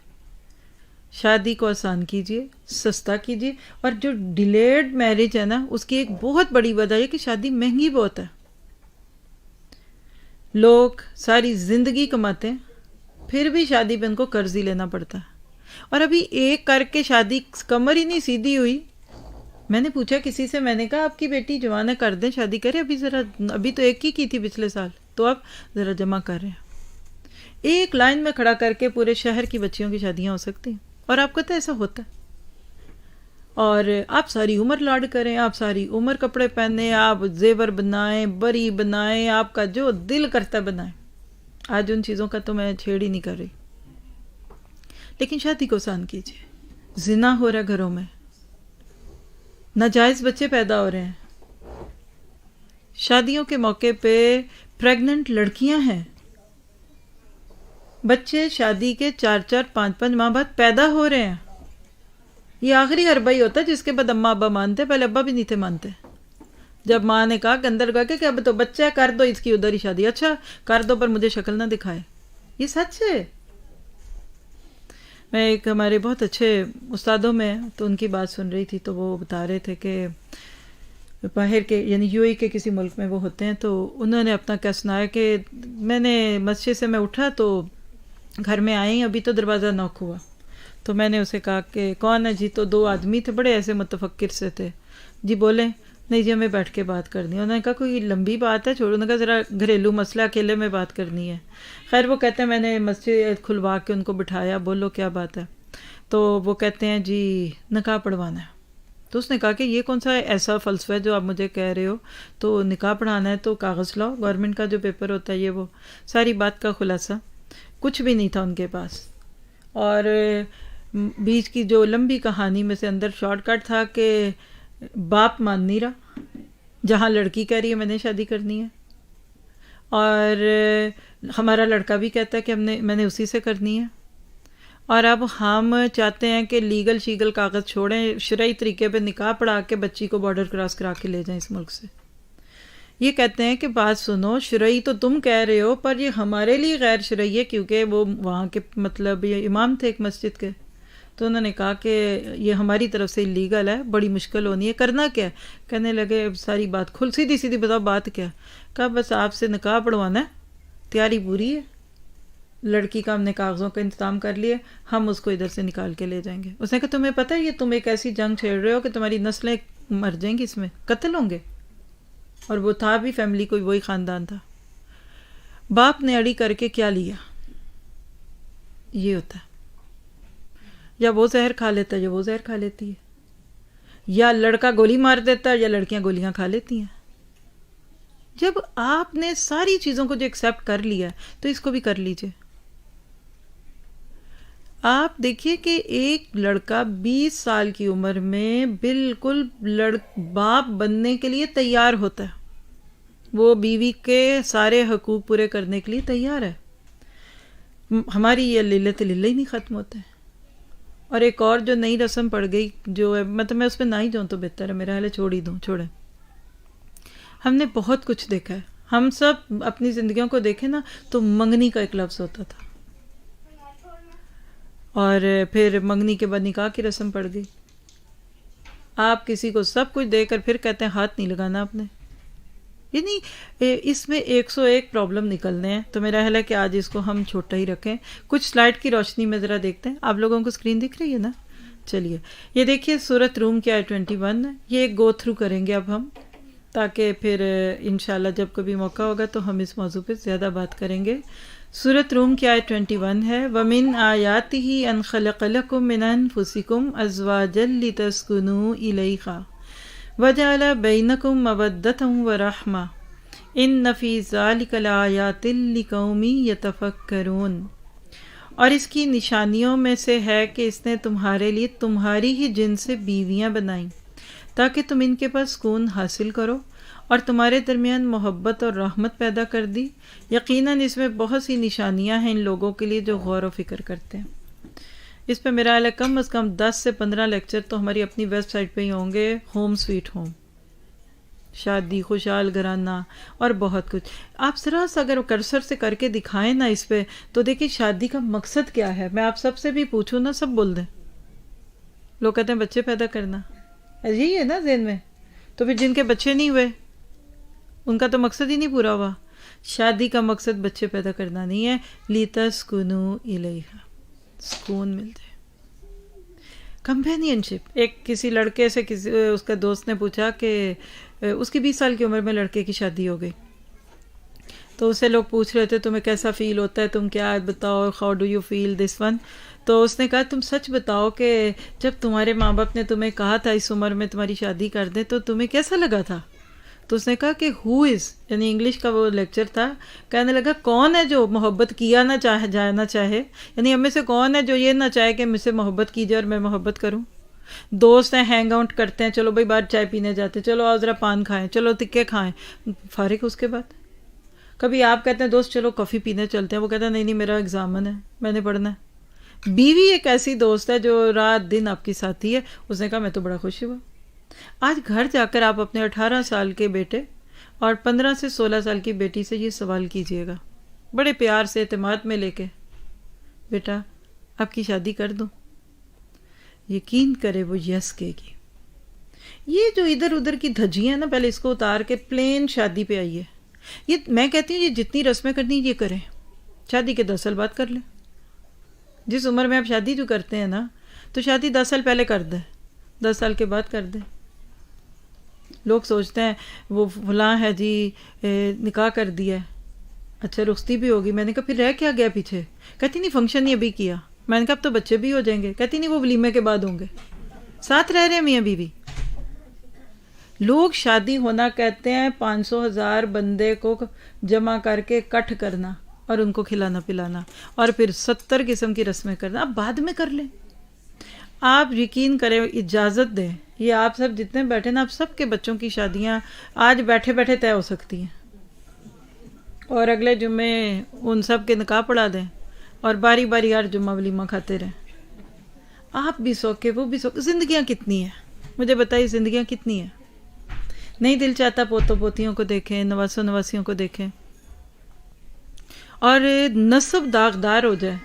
شادی کو آسان کیجیے، سستا کیجیے. اور جو ڈیلیڈ میرج ہے نا، اس کی ایک بہت بڑی وجہ ہے کہ شادی مہنگی بہت ہے. لوگ ساری زندگی کماتے ہیں، پھر بھی شادی پہ ان کو قرض ہی لینا پڑتا ہے. اور ابھی ایک کر کے شادی کمر ہی نہیں سیدھی ہوئی. میں نے پوچھا کسی سے، میں نے کہا آپ کی بیٹی جوان ہے، کر دیں شادی کرے. ابھی تو ایک ہی کی تھی پچھلے سال، تو آپ ذرا جمع کر رہے ہیں. ایک لائن میں کھڑا کر کے پورے شہر کی بچیوں کی شادیاں ہو سکتی ہیں. اور آپ کو تو ایسا ہوتا ہے. اور آپ ساری عمر لاڈ کریں، آپ ساری عمر کپڑے پہنیں، آپ زیور بنائیں، بری بنائیں، آپ کا جو دل کرتا ہے بنائیں. آج ان چیزوں کا تو میں چھیڑ ہی نہیں کر رہی. لیکن شادی کو آسان کیجیے. زنا ہو رہا ہے گھروں میں، ناجائز بچے پیدا ہو رہے ہیں. شادیوں کے موقع پہ پریگننٹ لڑکیاں ہیں. بچے شادی کے 4 5 ماہ بعد پیدا ہو رہے ہیں. یہ آخری حربہ ہی ہوتا ہے جس کے بعد اماں ابا مانتے. پہلے ابا بھی نہیں تھے مانتے. جب ماں نے کہا کہ اندر گا کہ اب تو بچہ ہے، کر دو اس کی ادھر ہی شادی. اچھا کر دو پر مجھے شکل نہ دکھائے. یہ سچ ہے. میں ایک ہمارے بہت اچھے استادوں میں تو ان کی بات سن رہی تھی، تو وہ بتا رہے تھے کہ باہر کے یعنی یو اے کے کسی ملک میں وہ ہوتے ہیں. تو انہوں نے اپنا کیا سنایا کہ میں نے مسجد سے میں اٹھا تو گھر میں آئیں، ابھی تو دروازہ نوک ہوا. تو میں نے اسے کہا کہ کون ہے جی؟ تو 2 آدمی تھے، بڑے ایسے متفکر سے تھے. جی بولیں. نہیں جی ہمیں بیٹھ کے بات کرنی ہے. انہوں نے کہا کوئی لمبی بات ہے؟ چھوڑو. انہوں نے کہا ذرا گھریلو مسئلہ اکیلے میں بات کرنی ہے. خیر وہ کہتے ہیں میں نے مسجد کھلوا کے ان کو بٹھایا، بولو کیا بات ہے. تو وہ کہتے ہیں جی نکاح پڑھوانا ہے. تو اس نے کہا کہ یہ کون سا ایسا فلسفہ ہے جو آپ مجھے کہہ رہے ہو؟ تو نکاح پڑھانا ہے تو کاغذ لاؤ، گورنمنٹ کا جو پیپر ہوتا ہے یہ وہ. ساری بات کا خلاصہ کچھ بھی نہیں تھا ان کے پاس. اور بیچ کی جو لمبی کہانی میں سے اندر شارٹ کٹ تھا کہ باپ مان نہیں رہا، جہاں لڑکی کہہ رہی ہے میں نے شادی کرنی ہے، اور ہمارا لڑکا بھی کہتا ہے کہ میں نے اسی سے کرنی ہے. اور اب ہم چاہتے ہیں کہ لیگل شیگل کاغذ چھوڑیں، شرعی طریقے پہ نکاح پڑھا کے بچی کو بارڈر کراس کرا کے لے جائیں اس ملک سے. یہ کہتے ہیں کہ بات سنو، شرعی تو تم کہہ رہے ہو پر یہ ہمارے لیے غیر شرعی ہے، کیونکہ وہ وہاں کے مطلب یہ امام تھے ایک مسجد کے. تو انہوں نے کہا کہ یہ ہماری طرف سے لیگل ہے، بڑی مشکل ہونی ہے، کرنا کیا ہے؟ کہنے لگے ساری بات کھل، سیدھی بتاؤ بات کیا. کہا بس آپ سے نکاح پڑھوانا ہے، تیاری پوری ہے، لڑکی کا ہم نے کاغذوں کا انتظام کر لیے، ہم اس کو ادھر سے نکال کے لے جائیں گے. اس نے کہا تمہیں پتہ ہے یہ تم ایک ایسی جنگ چھیڑ رہے ہو کہ تمہاری نسلیں مر جائیں گی، اس میں قتل ہوں گے. اور وہ تھا بھی فیملی کوئی وہی خاندان تھا. باپ نے اڑی کر کے کیا لیا؟ یہ ہوتا ہے. یا وہ زہر کھا لیتا ہے یا وہ زہر کھا لیتی ہے، یا لڑکا گولی مار دیتا ہے یا لڑکیاں گولیاں کھا لیتی ہیں. جب آپ نے ساری چیزوں کو جو ایکسیپٹ کر لیا تو اس کو بھی کر لیجئے. آپ دیکھیے کہ ایک لڑکا 20 سال کی عمر میں بالکل باپ بننے کے لیے تیار ہوتا ہے، وہ بیوی کے سارے حقوق پورے کرنے کے لیے تیار ہے. ہماری یہ للت للہ ہی نہیں ختم ہوتا ہے. اور ایک اور جو نئی رسم پڑ گئی جو ہے، مطلب میں اس پہ نہ ہی جاؤں تو بہتر ہے، میرا حال ہے چھوڑ ہی دوں، چھوڑیں. ہم نے بہت کچھ دیکھا ہے. ہم سب اپنی زندگیوں کو دیکھیں نا تو منگنی کا ایک لفظ ہوتا تھا، اور پھر منگنی کے بعد نکاح کی رسم پڑ گئی. آپ کسی کو سب کچھ دے کر پھر کہتے ہیں ہاتھ نہیں لگانا آپ نے. یعنی اس میں 101 پرابلم نکلنے ہیں. تو میرا خیال ہے کہ آج اس کو ہم چھوٹا ہی رکھیں. کچھ سلائڈ کی روشنی میں ذرا دیکھتے ہیں. آپ لوگوں کو اسکرین دکھ رہی ہے نا؟ چلیے یہ دیکھیے سورۃ روم کی آیت 21 ہے. یہ ایک گو تھرو کریں گے اب ہم، تاکہ پھر انشاءاللہ جب کبھی موقع ہوگا تو ہم اس موضوع پہ زیادہ بات کریں گے. سورۃ روم کی آیت 21 ہے، وَمِنْ آیَاتِهِ أَنْ خَلَقَ لَكُم مِّنْ أَنفُسِكُمْ أَزْوَاجًا لِتَسْكُنُوا إِلَيْهَا وَجَعَلَ بَيْنَكُم مَّوَدَّةً وَرَحْمَةً إِنَّ فِي ذَلِكَ لَآيَاتٍ لِقَوْمٍ يَتَفَكَّرُونَ. اور اس کی نشانیوں میں سے ہے کہ اس نے تمہارے لیے تمہاری ہی جن سے بیویاں بنائیں تاکہ تم ان کے پاس سکون حاصل کرو، اور تمہارے درمیان محبت اور رحمت پیدا کر دی. یقیناً اس میں بہت سی نشانیاں ہیں ان لوگوں کے لیے جو غور و فکر کرتے ہیں. اس پہ میرا خیال ہے کم از کم 10 سے 15 لیکچر تو ہماری اپنی ویب سائٹ پہ ہی ہوں گے. ہوم سویٹ ہوم، شادی، خوشحال گھرانہ اور بہت کچھ. آپ ذرا سا اگر کرسر سے کر کے دکھائیں نا اس پہ تو دیکھیں شادی کا مقصد کیا ہے. میں آپ سب سے بھی پوچھوں نا، سب بول دیں. لوگ کہتے ہیں بچے پیدا کرنا، یہی ہے نا ذہن میں. تو پھر جن کے بچے نہیں ہوئے ان کا تو مقصد ہی نہیں پورا ہوا. شادی کا مقصد بچے پیدا کرنا نہیں ہے. لِتَسْكُنُوا إِلَيْهَا، سکون مل جائے. کمپینین شپ. ایک کسی لڑکے سے اس کا دوست نے پوچھا کہ اس کی 20 سال کی عمر میں لڑکے کی شادی ہو گئی، تو اسے لوگ پوچھ رہے تھے تمہیں کیسا فیل ہوتا ہے، تم کیا بتاؤ، how do you feel this one. تو اس نے کہا تم سچ بتاؤ کہ جب تمہارے ماں باپ نے تمہیں کہا تھا اس عمر میں تمہاری شادی کر دیں تو تمہیں کیسا لگا تھا. تو اس نے کہا کہ ہو از، یعنی انگلش کا وہ لیکچر تھا، کہنے لگا کون ہے جو محبت کیا نہ جانا چاہے، یعنی ہم میں سے کون ہے جو یہ نہ چاہے کہ مجھ سے محبت کی جائے اور میں محبت کروں. دوست ہیں، ہینگ آؤٹ کرتے ہیں، چلو بھائی باہر چائے پینے جاتے ہیں، چلو آؤ ذرا پان کھائیں، چلو تکے کھائیں، فارغ. اس کے بعد کبھی آپ کہتے ہیں دوست چلو کافی پینے چلتے ہیں، وہ کہتا ہے نہیں نہیں میرا ایگزامن ہے، میں نے پڑھنا ہے. بیوی ایک ایسی دوست ہے جو رات دن آپ کی ساتھی ہے. اس نے کہا میں تو بڑا خوش ہوا. آج گھر جا کر آپ اپنے 18 سال کے بیٹے اور 15 سے 16 سال کی بیٹی سے یہ سوال کیجئے گا، بڑے پیار سے اعتماد میں لے کے، بیٹا آپ کی شادی کر دوں؟ یقین کرے وہ یس کہے گی. یہ جو ادھر ادھر کی دھجیاں ہیں نا، پہلے اس کو اتار کے پلین شادی پہ آئیے. یہ میں کہتی ہوں یہ جتنی رسمیں کرنی یہ کریں. شادی کے 10 سال بعد کر لیں. جس عمر میں آپ شادی جو کرتے ہیں نا، تو شادی 10 سال پہلے کر دیں، 10 سال کے بعد کر دیں. لوگ سوچتے ہیں وہ فلاں ہے جی نکاح کر دیا ہے، اچھا رخصتی بھی ہوگی. میں نے کہا پھر رہ کیا گیا پیچھے؟ کہتی نہیں فنکشن یہ بھی کیا. میں نے کہا اب تو بچے بھی ہو جائیں گے. کہتی نہیں وہ ولیمے کے بعد ہوں گے. ساتھ رہ رہے ہیں میاں بیوی. لوگ شادی ہونا کہتے ہیں 500,000 بندے کو جمع کر کے کٹھ کرنا اور ان کو کھلانا پلانا اور پھر 70 قسم کی رسمیں کرنا. آپ بعد میں کر لیں. آپ یقین کریں، اجازت دیں، یہ آپ سب جتنے بیٹھے نا، آپ سب کے بچوں کی شادیاں آج بیٹھے بیٹھے طے ہو سکتی ہیں اور اگلے جمعے ان سب کے نکاح پڑھا دیں اور باری باری ہر جمعہ ولیمہ کھاتے رہیں. آپ بھی سوکے وہ بھی سوکے. زندگیاں کتنی ہیں مجھے بتائیے، زندگیاں کتنی ہیں. نہیں دل چاہتا پوتوں پوتیوں کو دیکھیں، نواسوں نواسیوں کو دیکھیں اور نسب داغدار ہو جائے.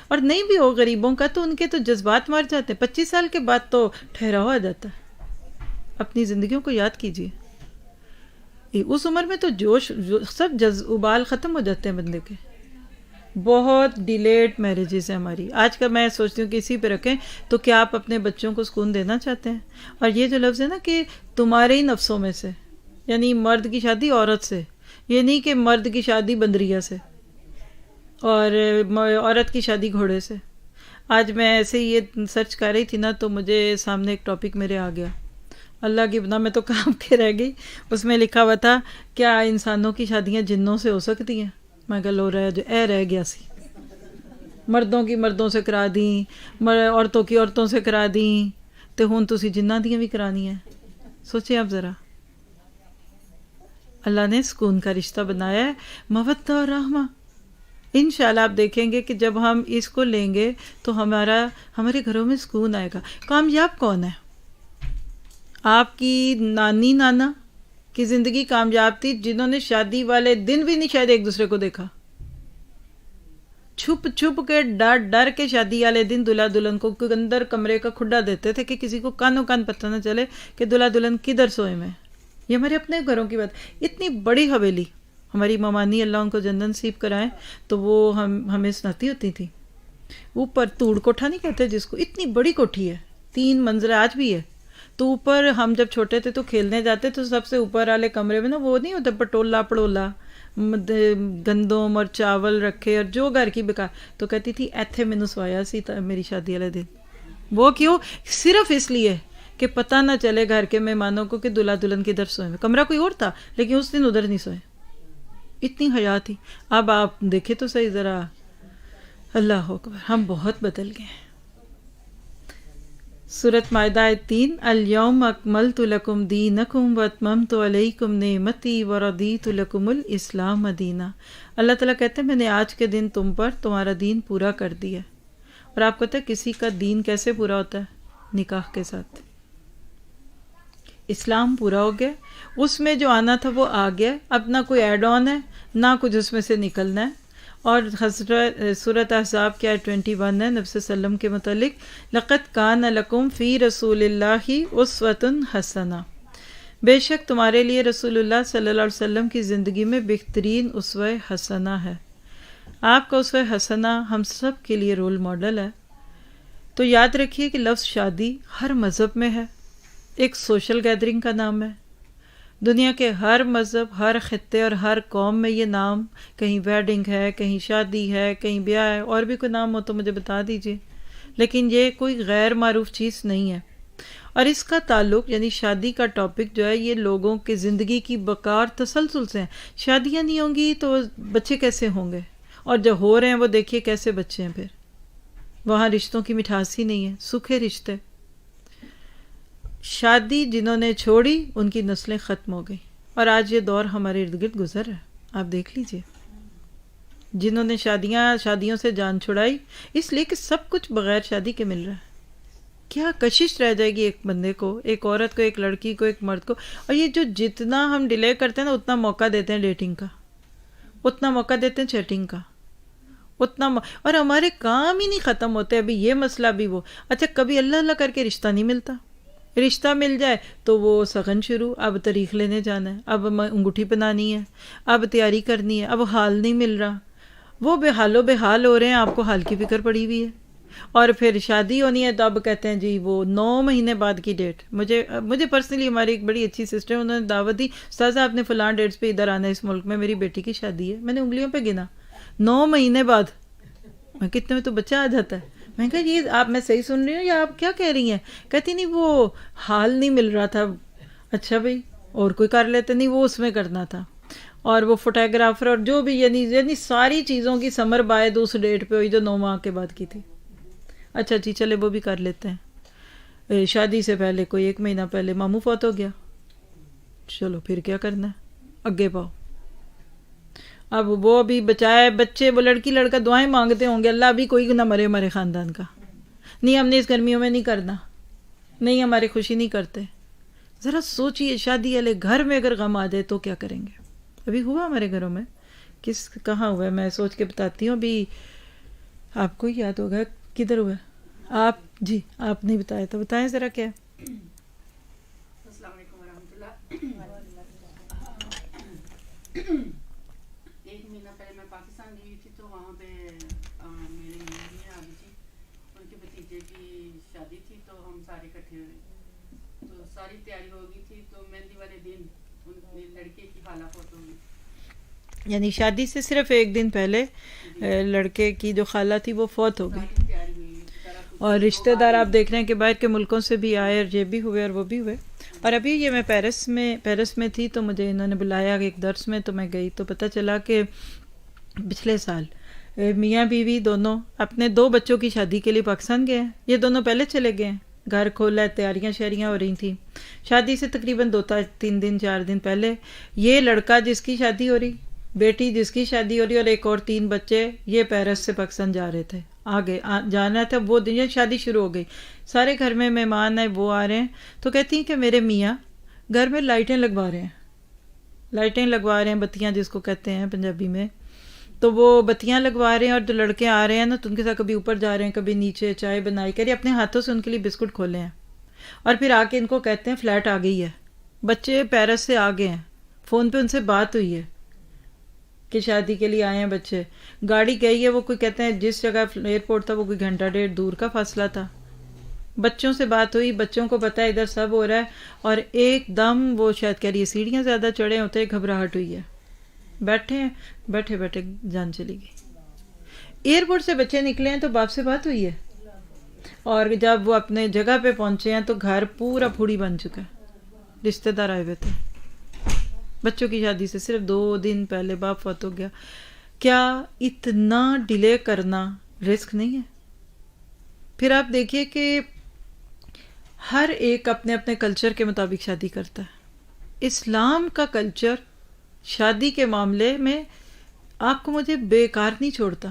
اور نہیں بھی ہو غریبوں کا تو ان کے تو جذبات مر جاتے ہیں. 25 سال کے بعد تو ٹھہراؤ آ جاتا ہے. اپنی زندگیوں کو یاد کیجیے. اس عمر میں تو جوش سب ابال ختم ہو جاتے ہیں بندے کے. بہت ڈیلیڈ میرجز ہیں ہماری. آج کا میں سوچتی ہوں کہ اسی پہ رکھیں. تو کیا آپ اپنے بچوں کو سکون دینا چاہتے ہیں؟ اور یہ جو لفظ ہے نا کہ تمہارے ہی نفسوں میں سے، یعنی مرد کی شادی عورت سے، یہ نہیں کہ مرد کی شادی بندریا سے اور عورت کی شادی گھوڑے سے. آج میں ایسے ہی یہ سرچ کر رہی تھی نا تو مجھے سامنے ایک ٹاپک میرے آ گیا، اللہ کی بنا میں تو کام کے رہ گئی. اس میں لکھا ہوا تھا کیا انسانوں کی شادیاں جنوں سے ہو سکتی ہیں؟ میں کہ لو رہ گیا سی. مردوں کی مردوں سے کرا دیں، عورتوں کی عورتوں سے کرا دیں، تو ہوں تسی جنہ دیاں بھی کرانی ہیں. سوچیں آپ ذرا. اللہ نے سکون کا رشتہ بنایا ہے، مودہ اور رحمہ. انشاءاللہ آپ دیکھیں گے کہ جب ہم اس کو لیں گے تو ہمارے گھروں میں سکون آئے گا. کامیاب کون ہے؟ آپ کی نانی نانا کی زندگی کامیاب تھی جنہوں نے شادی والے دن بھی نہیں شاید ایک دوسرے کو دیکھا. چھپ چھپ کے ڈر کے شادی والے دن دلہا دلہن کو اندر کمرے کا کھڈا دیتے تھے کہ کسی کو کانوں کان پتہ نہ چلے کہ دلہا دلہن کدھر سوئے میں. یہ ہمارے اپنے گھروں کی بات. اتنی بڑی حویلی ہماری ممانی اللہ ان کو جنت نصیب کرائیں تو وہ ہمیں سناتی ہوتی تھی. اوپر توڑ کوٹھا نہیں کہتے جس کو, اتنی بڑی کوٹھی ہے, 3 منزل آج بھی ہے. تو اوپر ہم جب چھوٹے تھے تو کھیلنے جاتے تو سب سے اوپر والے کمرے میں نا وہ نہیں ہوتا پٹولا پڑولا, گندم اور چاول رکھے اور جو گھر کی بکا, تو کہتی تھی ایتھے مینوں سوایا سی میری شادی والے دن. وہ کیوں؟ صرف اس لیے کہ پتہ نہ چلے گھر کے مہمانوں کو کہ دلہا دلہن کدھر سوئے ہوئے. کمرہ کوئی اور تھا لیکن اس دن ادھر نہیں سوئے. اتنی حیا تھی. اب آپ دیکھیں تو صحیح ذرا, اللہ اکبر, ہم بہت بدل گئے ہیں. سورۃ مائدہ 3 الیوم اکملت لکم دینکم واتممت علیکم نعمتی ورضیت لکم الاسلام دینا. اللہ تعالیٰ کہتے ہیں میں نے آج کے دن تم پر تمہارا دین پورا کر دیا. اور آپ کو پتہ ہے کسی کا دین کیسے پورا ہوتا ہے؟ نکاح کے ساتھ. اسلام پورا ہو گیا, اس میں جو آنا تھا وہ آ گیا, اب نہ کوئی ایڈ آن ہے نہ کچھ اس میں سے نکلنا ہے. اور سورۃ احزاب کی آیت 21 ہے نبی صلی اللہ علیہ وسلم کے متعلق, لقد کان لکم فی رسول اللہ اسوۃ حسنہ, بے شک تمہارے لیے رسول اللہ صلی اللہ علیہ وسلم کی زندگی میں بہترین اسوہ حسنہ ہے. آپ کا اسوہ حسنہ ہم سب کے لیے رول ماڈل ہے. تو یاد رکھیے کہ لفظ شادی ہر مذہب میں ہے, ایک سوشل گیدرنگ کا نام ہے. دنیا کے ہر مذہب, ہر خطے اور ہر قوم میں یہ نام, کہیں ویڈنگ ہے, کہیں شادی ہے, کہیں بیاہ ہے, اور بھی کوئی نام ہو تو مجھے بتا دیجئے, لیکن یہ کوئی غیر معروف چیز نہیں ہے. اور اس کا تعلق یعنی شادی کا ٹاپک جو ہے یہ لوگوں کی زندگی کی بقا اور تسلسل سے ہیں. شادیاں نہیں ہوں گی تو بچے کیسے ہوں گے, اور جو ہو رہے ہیں وہ دیکھیے کیسے بچے ہیں. پھر وہاں رشتوں کی مٹھاس ہی نہیں ہے, سوکھے رشتے. شادی جنہوں نے چھوڑی ان کی نسلیں ختم ہو گئی, اور آج یہ دور ہمارے ارد گرد گزر رہا ہے. آپ دیکھ لیجئے جنہوں نے شادیوں سے جان چھڑائی اس لیے کہ سب کچھ بغیر شادی کے مل رہا ہے. کیا کشش رہ جائے گی ایک بندے کو, ایک عورت کو, ایک لڑکی کو, ایک مرد کو. اور یہ جو جتنا ہم ڈیلے کرتے ہیں نا اتنا موقع دیتے ہیں ڈیٹنگ کا, اتنا موقع دیتے ہیں چیٹنگ کا, اور ہمارے کام ہی نہیں ختم ہوتے. ابھی یہ مسئلہ بھی وہ, اچھا کبھی اللہ اللہ کر کے رشتہ نہیں ملتا, رشتہ مل جائے تو وہ سگن شروع, اب تاریخ لینے جانا ہے, اب انگوٹھی بنانی ہے, اب تیاری کرنی ہے, اب حال نہیں مل رہا. وہ بے حال و بے حال ہو رہے ہیں, آپ کو حال کی فکر پڑی ہوئی ہے. اور پھر شادی ہونی ہے تو اب کہتے ہیں جی وہ 9 مہینے بعد کی ڈیٹ. مجھے پرسنلی ہماری ایک بڑی اچھی سسٹر ہے, انہوں نے دعوت دی, استاذہ آپ نے فلاں ڈیٹس پہ ادھر آنا ہے, اس ملک میں میری بیٹی کی شادی ہے. میں نے انگلیوں پہ گنا 9 مہینے بعد. میں کتنے میں تو بچہ آ جاتا ہے. میں کہا یہ آپ, میں صحیح سن رہی ہوں یا آپ کیا کہہ رہی ہیں؟ کہتی نہیں وہ حال نہیں مل رہا تھا. اچھا بھائی اور کوئی کر لیتے؟ نہیں وہ اس میں کرنا تھا. اور وہ فوٹوگرافر اور جو بھی یعنی ساری چیزوں کی سمر بائد اس ڈیٹ پہ ہوئی جو 9 ماہ کے بعد کی تھی. اچھا جی چلے وہ بھی کر لیتے ہیں. شادی سے پہلے کوئی 1 مہینہ پہلے ماموں فوت ہو گیا, چلو پھر کیا کرنا ہے, اگے پاؤ. اب وہ بھی بچائے بچے, وہ لڑکی لڑکا دعائیں مانگتے ہوں گے, اللہ ابھی کوئی نہ مرے ہمارے خاندان کا, نہیں ہم نے اس گرمیوں میں نہیں کرنا, نہیں ہماری خوشی نہیں کرتے. ذرا سوچئے شادی والے گھر میں اگر غم آ جائے تو کیا کریں گے. ابھی ہوا ہمارے گھروں میں, کہاں ہوا ہے میں سوچ کے بتاتی ہوں. ابھی آپ کو یاد ہوگا کدھر ہوا ہے آپ, جی آپ نے بتایا تو بتائیں ذرا کیا. السلام علیکم ورحمۃ اللہ. 1 مہینہ پہلے میں پاکستان گئی تھی تو وہاں پہ میرے میاں آ گئی تھی, ان کے بھتیجے کی شادی تھی تو ہم سارے اکٹھے ہوئے, تو ساری تیاری ہو گئی تھی. تو مہندی والے دن ان لڑکے کی خالہ فوت ہو گئی, یعنی شادی سے صرف 1 دن پہلے لڑکے کی جو خالہ تھی وہ فوت ہو گئی. تیاری ہوئی, اور رشتہ دار آپ دیکھ رہے ہیں کہ باہر کے ملکوں سے بھی آئے, اور یہ بھی ہوئے اور وہ بھی ہوئے. اور ابھی یہ میں پیرس میں تھی تو مجھے انہوں نے بلایا ایک درس میں, تو میں گئی تو پتہ چلا کہ پچھلے سال میاں بیوی دونوں اپنے 2 بچوں کی شادی کے لیے پاکستان گئے ہیں. یہ دونوں پہلے چلے گئے ہیں, گھر کھولا ہے, تیاریاں شہریاں ہو رہی تھیں. شادی سے تقریباً 2-3 دن 4 دن پہلے یہ لڑکا جس کی شادی ہو رہی, بیٹی جس کی شادی ہو رہی, اور ایک اور 3 بچے یہ پیرس سے پاکستان جا رہے تھے, جانا تھا. وہ دن شادی شروع ہو گئی, سارے گھر میں مہمان ہیں, وہ آ رہے ہیں. تو کہتی ہیں کہ میرے میاں گھر میں لائٹیں لگوا رہے ہیں, بتیاں جس کو کہتے ہیں پنجابی میں. تو وہ بتیاں لگوا رہے ہیں, اور جو لڑکے آ رہے ہیں نا تو ان کے ساتھ کبھی اوپر جا رہے ہیں کبھی نیچے, چائے بنائی کر اپنے ہاتھوں سے ان کے لیے بسکٹ کھولے ہیں, اور پھر آ کے ان کو کہتے ہیں فلیٹ آ گئی ہے. بچے پیرس سے آ گئے ہیں، فون پہ ان سے بات ہوئی ہے کہ شادی کے لیے آئے ہیں بچے، گاڑی گئی ہے، وہ کوئی کہتے ہیں جس جگہ ایئرپورٹ تھا وہ کوئی گھنٹہ ڈیڑھ دور کا فاصلہ تھا، بچوں سے بات ہوئی، بچوں کو پتہ ہے ادھر سب ہو رہا ہے، اور ایک دم وہ شاید کہہ رہی ہے سیڑھیاں زیادہ چڑھے ہوتے، گھبراہٹ ہوئی ہے، بیٹھے ہیں، بیٹھے بیٹھے جان چلی گئی۔ ایئرپورٹ سے بچے نکلے ہیں تو باپ سے بات ہوئی ہے، اور جب وہ اپنے جگہ پہ پہنچے ہیں تو گھر پورا پھوڑی بن چکا ہے، رشتہ دار آئے ہوئے تھے، بچوں کی شادی سے صرف 2 دن پہلے باپ فوت ہو گیا۔ کیا اتنا ڈیلے کرنا رسک نہیں ہے؟ پھر آپ دیکھیے کہ ہر ایک اپنے اپنے کلچر کے مطابق شادی کرتا ہے۔ اسلام کا کلچر شادی کے معاملے میں آپ کو مجھے بیکار نہیں چھوڑتا۔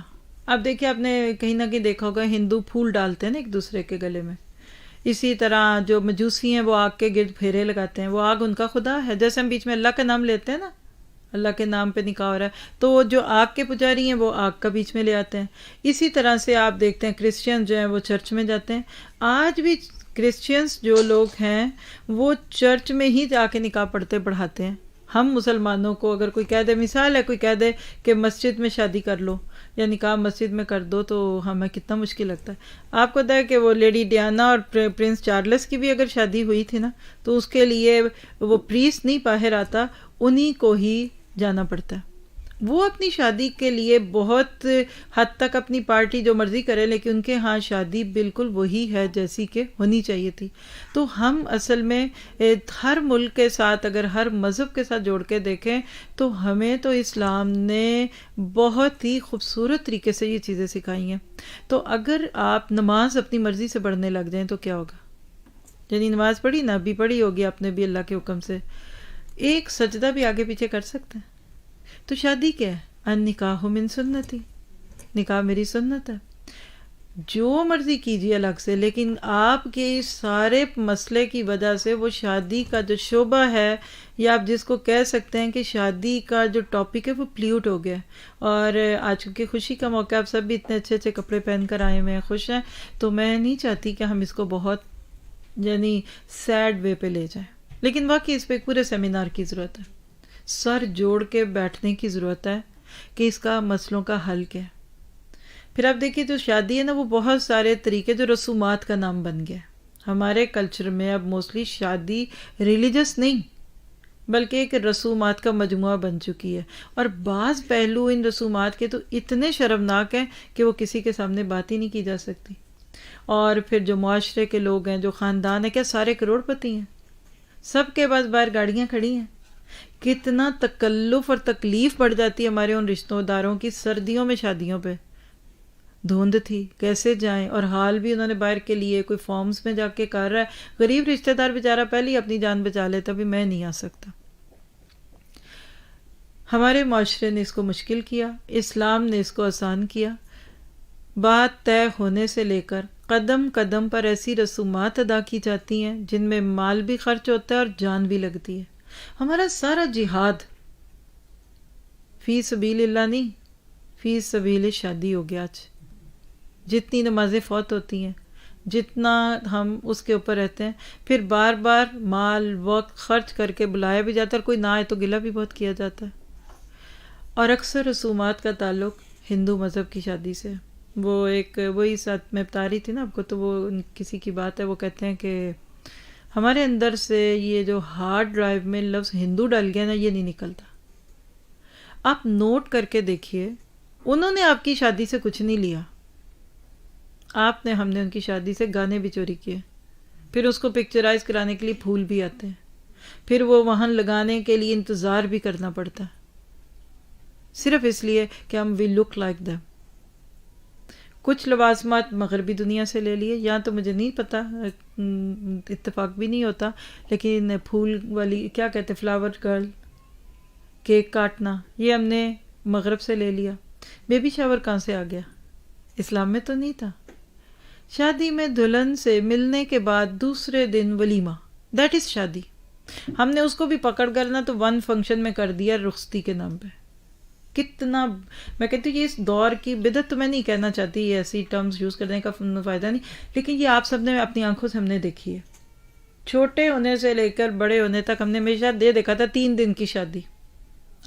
آپ دیکھیے، آپ نے کہیں نہ کہیں دیکھا ہوگا ہندو پھول ڈالتے ہیں نا ایک دوسرے کے گلے میں، اسی طرح جو مجوسی ہیں وہ آگ کے گرد پھیرے لگاتے ہیں، وہ آگ ان کا خدا ہے، جیسے ہم بیچ میں اللہ کا نام لیتے ہیں نا، اللہ کے نام پہ نکاح ہو رہا ہے، تو وہ جو آگ کے پجاری ہیں وہ آگ کا بیچ میں لے آتے ہیں۔ اسی طرح سے آپ دیکھتے ہیں کرسچین جو ہیں وہ چرچ میں جاتے ہیں، آج بھی کرسچینس جو لوگ ہیں وہ چرچ میں ہی جا کے نکاح پڑھاتے ہیں۔ ہم مسلمانوں کو اگر کوئی کہہ دے، مثال ہے کوئی کہہ دے کہ مسجد میں شادی کر لو یا نکاح مسجد میں کر دو، تو ہمیں کتنا مشکل لگتا ہے۔ آپ کو پتہ ہے کہ وہ لیڈی ڈیانا اور پرنس چارلس کی بھی اگر شادی ہوئی تھی نا، تو اس کے لیے وہ پریسٹ نہیں باہر آتا، انہی کو ہی جانا پڑتا ہے۔ وہ اپنی شادی کے لیے بہت حد تک اپنی پارٹی جو مرضی کرے، لیکن ان کے ہاں شادی بالکل وہی ہے جیسی کہ ہونی چاہیے تھی۔ تو ہم اصل میں ہر ملک کے ساتھ، اگر ہر مذہب کے ساتھ جوڑ کے دیکھیں، تو ہمیں تو اسلام نے بہت ہی خوبصورت طریقے سے یہ چیزیں سکھائی ہیں۔ تو اگر آپ نماز اپنی مرضی سے پڑھنے لگ جائیں تو کیا ہوگا؟ یعنی نماز پڑھی نا، بھی پڑھی ہوگی آپ نے بھی اللہ کے حکم سے، ایک سجدہ بھی آگے پیچھے کر سکتے ہیں۔ تو شادی کیا ہے؟ النکاح من سنتی، نکاح میری سنت ہے، جو مرضی کیجیے الگ سے، لیکن آپ کے سارے مسئلے کی وجہ سے وہ شادی کا جو شعبہ ہے، یا آپ جس کو کہہ سکتے ہیں کہ شادی کا جو ٹاپک ہے وہ پلیوٹ ہو گیا ہے۔ اور آج کی خوشی کا موقع، آپ سب بھی اتنے اچھے اچھے کپڑے پہن کر آئے ہوئے ہیں، خوش ہیں، تو میں نہیں چاہتی کہ ہم اس کو بہت یعنی سیڈ وے پہ لے جائیں، لیکن واقعی اس پہ ایک پورے سیمینار کی ضرورت ہے، سر جوڑ کے بیٹھنے کی ضرورت ہے کہ اس کا مسئلوں کا حل کیا ہے۔ پھر آپ دیکھیے جو شادی ہے نا، وہ بہت سارے طریقے جو رسومات کا نام بن گیا ہے ہمارے کلچر میں۔ اب موسٹلی شادی ریلیجس نہیں بلکہ ایک رسومات کا مجموعہ بن چکی ہے، اور بعض پہلو ان رسومات کے تو اتنے شرمناک ہیں کہ وہ کسی کے سامنے بات ہی نہیں کی جا سکتی۔ اور پھر جو معاشرے کے لوگ ہیں، جو خاندان ہیں، کیا سارے کروڑ پتی ہیں، سب کے پاس باہر گاڑیاں کھڑی ہیں، کتنا تکلف اور تکلیف بڑھ جاتی ہے ہمارے ان رشتہ داروں کی۔ سردیوں میں شادیوں پہ دھند تھی، کیسے جائیں، اور حال بھی انہوں نے باہر کے لیے کوئی فارمز میں جا کے کر رہا ہے، غریب رشتہ دار بیچارہ پہلے ہی اپنی جان بچا لیتا، بھی میں نہیں آ سکتا۔ ہمارے معاشرے نے اس کو مشکل کیا، اسلام نے اس کو آسان کیا۔ بات طے ہونے سے لے کر قدم قدم پر ایسی رسومات ادا کی جاتی ہیں جن میں مال بھی خرچ ہوتا ہے اور جان بھی لگتی ہے۔ ہمارا سارا جہاد فی سبیل اللہ نہیں، فی سبیل شادی ہو گیا آج۔ جتنی نمازیں فوت ہوتی ہیں، جتنا ہم اس کے اوپر رہتے ہیں، پھر بار بار مال وقت خرچ کر کے بلایا بھی جاتا ہے، اور کوئی نہ آئے تو گلہ بھی بہت کیا جاتا ہے۔ اور اکثر رسومات کا تعلق ہندو مذہب کی شادی سے۔ وہ ایک وہی ساتھ میں بتا رہی تھی نا آپ کو، تو وہ کسی کی بات ہے، وہ کہتے ہیں کہ ہمارے اندر سے یہ جو ہارڈ ڈرائیو میں لفظ ہندو ڈل گیا نا، یہ نہیں نکلتا۔ آپ نوٹ کر کے دیکھیے، انہوں نے آپ کی شادی سے کچھ نہیں لیا، ہم نے ان کی شادی سے گانے بھی چوری کیے، پھر اس کو پکچرائز کرانے کے لیے پھول بھی آتے ہیں، پھر وہ وہاں لگانے کے لیے انتظار بھی کرنا پڑتا ہے، صرف اس لیے کہ ہم وی لک لائک دیم۔ کچھ لوازمات مغربی دنیا سے لے لیے، یہاں تو مجھے نہیں پتا، اتفاق بھی نہیں ہوتا، لیکن پھول والی کیا کہتے ہیں، فلاور گرل، کیک کاٹنا، یہ ہم نے مغرب سے لے لیا۔ بیبی شاور کہاں سے آ گیا؟ اسلام میں تو نہیں تھا۔ شادی میں دلہن سے ملنے کے بعد دوسرے دن ولیمہ، دیٹ از شادی۔ ہم نے اس کو بھی پکڑ کرنا تو 1 فنکشن میں کر دیا رخصتی کے نام پہ۔ کتنا، میں کہتی ہوں یہ اس دور کی بدعت، تو میں نہیں کہنا چاہتی، یہ ایسی ٹرمز یوز کرنے کا فائدہ نہیں، لیکن یہ آپ سب نے اپنی آنکھوں سے ہم نے دیکھی ہے۔ چھوٹے ہونے سے لے کر بڑے ہونے تک ہم نے ہمیشہ دے دیکھا تھا 3 دن کی شادی.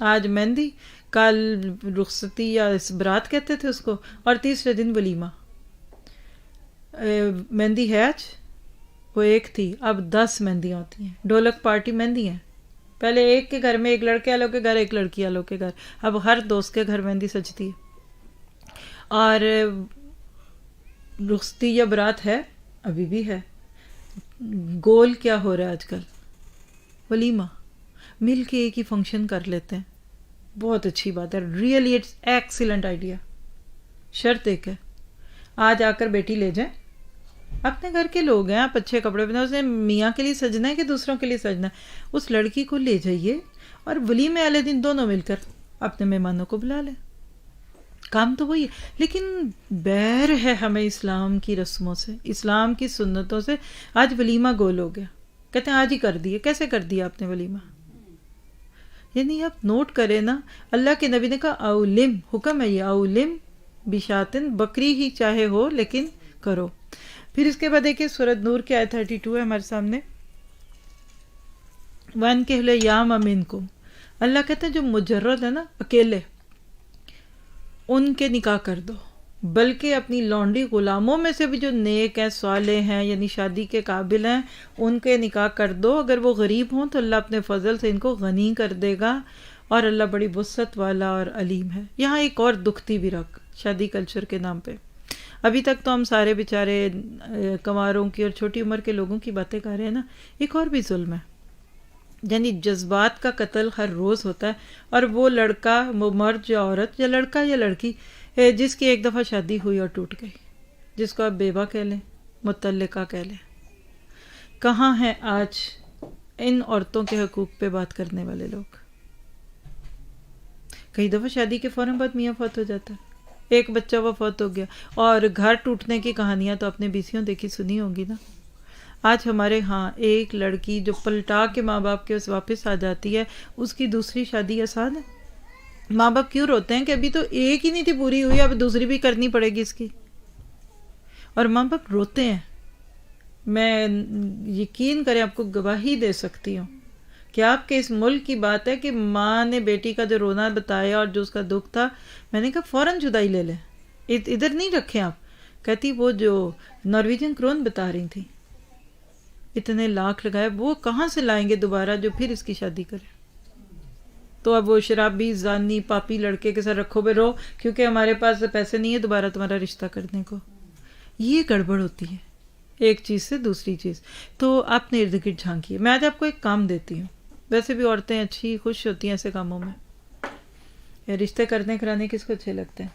آج مہندی، کل رخصتی یا برات کہتے تھے اس کو، اور تیسرے دن ولیمہ. مہندی ہے آج، وہ ایک تھی، اب 10 مہندیاں ہوتی ہیں. ڈھولک پارٹی مہندی ہیں. پہلے ایک کے گھر میں، ایک لڑکے والوں کے گھر، ایک لڑکی والوں کے گھر، اب ہر دوست کے گھر مہندی سجتی ہے. اور رخصتی یا برات ہے، ابھی بھی ہے. گول کیا ہو رہا ہے آج کل؟ ولیمہ. مل کے ایک ہی فنکشن کر لیتے ہیں. بہت اچھی بات ہے، ریئلی اٹس ایکسیلنٹ آئیڈیا. شرط ایک ہے، آج آ کر بیٹی لے جائیں. اپنے گھر کے لوگ ہیں، آپ اچھے کپڑے پہنے، اس نے میاں کے لیے سجنا ہے کہ دوسروں کے لیے سجنا ہے، اس لڑکی کو لے جائیے اور ولیمے والے دن دونوں مل کر اپنے مہمانوں کو بلا لیں. کام تو وہی ہے، لیکن بیر ہے ہمیں اسلام کی رسموں سے، اسلام کی سنتوں سے. آج ولیمہ گول ہو گیا، کہتے ہیں آج ہی کر دیے. کیسے کر دیا آپ نے ولیمہ؟ یعنی آپ نوٹ کریں نا، اللہ کے نبی نے کہا اولم، حکم ہے یہ، اولم بشاتن، بکری ہی چاہے ہو لیکن کرو. پھر اس کے بعد دیکھیں سورۃ نور کی آیت 32 ہے ہمارے سامنے، وَأَنكِحُوا الْأَيَامَ مِنكُمْ. اللہ کہتے ہیں جو مجرد ہے نا، اکیلے، ان کے نکاح کر دو. بلکہ اپنی لونڈی غلاموں میں سے بھی جو نیک ہیں، صالح ہیں، یعنی شادی کے قابل ہیں، ان کے نکاح کر دو. اگر وہ غریب ہوں تو اللہ اپنے فضل سے ان کو غنی کر دے گا، اور اللہ بڑی وسعت والا اور علیم ہے. یہاں ایک اور دکھتی بھی رکھ شادی کلچر کے نام پہ. ابھی تک تو ہم سارے بیچارے کنواروں کی اور چھوٹی عمر کے لوگوں کی باتیں کر رہے ہیں نا. ایک اور بھی ظلم ہے، یعنی جذبات کا قتل ہر روز ہوتا ہے. اور وہ لڑکا، وہ مرد یا عورت، یا لڑکا یا لڑکی، جس کی ایک دفعہ شادی ہوئی اور ٹوٹ گئی، جس کو آپ بیوہ کہہ لیں، مطلقہ کہہ لیں. کہاں ہیں آج ان عورتوں کے حقوق پہ بات کرنے والے لوگ؟ کئی دفعہ شادی کے فوراً بعد میاں فوت ہو جاتا ہے، ایک بچہ وہ فوت ہو گیا، اور گھر ٹوٹنے کی کہانیاں تو اپنے بیسیوں دیکھی سنی ہوں گی نا. آج ہمارے ہاں ایک لڑکی جو پلٹا کے ماں باپ کے واپس آ جاتی ہے، اس کی دوسری شادی آسان ہے؟ ماں باپ کیوں روتے ہیں کہ ابھی تو ایک ہی نہیں تھی پوری ہوئی، اب دوسری بھی کرنی پڑے گی اس کی. اور ماں باپ روتے ہیں. میں یقین کریں، آپ کو گواہی دے سکتی ہوں کہ آپ کے اس ملک کی بات ہے کہ ماں نے بیٹی کا جو رونا بتایا اور جو اس کا دکھ تھا، میں نے کہا فوراً جدائی لے لیں، ادھر نہیں رکھیں آپ. کہتی وہ جو نارویجن کرون بتا رہی تھی، اتنے لاکھ لگائے، وہ کہاں سے لائیں گے دوبارہ جو پھر اس کی شادی کرے؟ تو اب وہ شرابی، زانی، پاپی لڑکے کے ساتھ رکھو بے رو، کیونکہ ہمارے پاس پیسے نہیں ہے دوبارہ تمہارا رشتہ کرنے کو. یہ گڑبڑ ہوتی ہے ایک چیز سے دوسری چیز. تو آپ نے ارد گرد جھانکیے. میں آج آپ کو ایک کام دیتی ہوں. ویسے بھی عورتیں اچھی خوش ہوتی ہیں ایسے کاموں میں. رشتے کرنے کرانے کس کو اچھے لگتے ہیں؟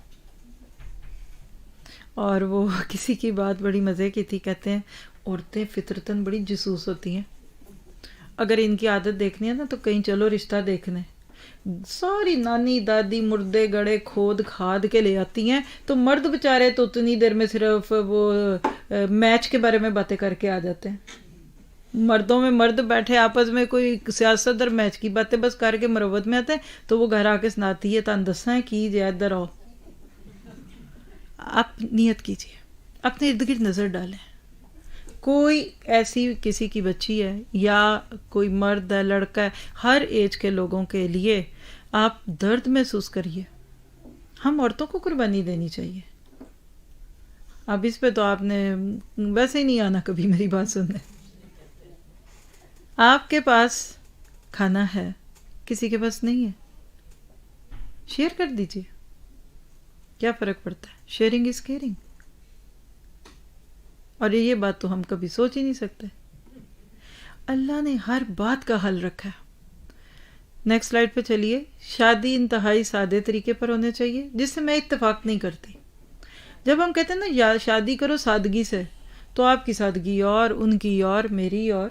اور وہ کسی کی بات بڑی مزے کی تھی، کہتے ہیں عورتیں فطرتاً بڑی جسوس ہوتی ہیں، اگر ان کی عادت دیکھنی ہے نا تو کہیں چلو رشتہ دیکھنے. ساری نانی دادی مردے گڑے کھود کھاد کے لے آتی ہیں، تو مرد بےچارے تو اتنی دیر میں صرف وہ میچ کے بارے میں باتیں کر کے آ جاتے ہیں. مردوں میں مرد بیٹھے آپس میں کوئی سیاست اور میچ کی باتیں بس کر کے مروت میں آتے ہیں، تو وہ گھر آ کے سناتی ہے تان دساں کی جے ادھر آؤ. آپ نیت کیجیے، اپنے ارد گرد نظر ڈالیں. کوئی ایسی کسی کی بچی ہے یا کوئی مرد ہے، لڑکا ہے، ہر ایج کے لوگوں کے لیے آپ درد محسوس کریے. ہم عورتوں کو قربانی دینی چاہیے. اب اس پہ تو آپ نے ویسے ہی نہیں آنا کبھی میری بات سننے. آپ کے پاس کھانا ہے، کسی کے پاس نہیں ہے، شیئر کر دیجیے. کیا فرق پڑتا ہے؟ Sharing is caring. اور یہ بات تو ہم کبھی سوچ ہی نہیں سکتے. اللہ نے ہر بات کا حل رکھا ہے. نیکسٹ سلائیڈ پہ چلیے. شادی انتہائی سادے طریقے پر ہونے چاہیے، جس سے میں اتفاق نہیں کرتی. جب ہم کہتے ہیں نا شادی کرو سادگی سے، تو آپ کی سادگی اور ان کی اور میری اور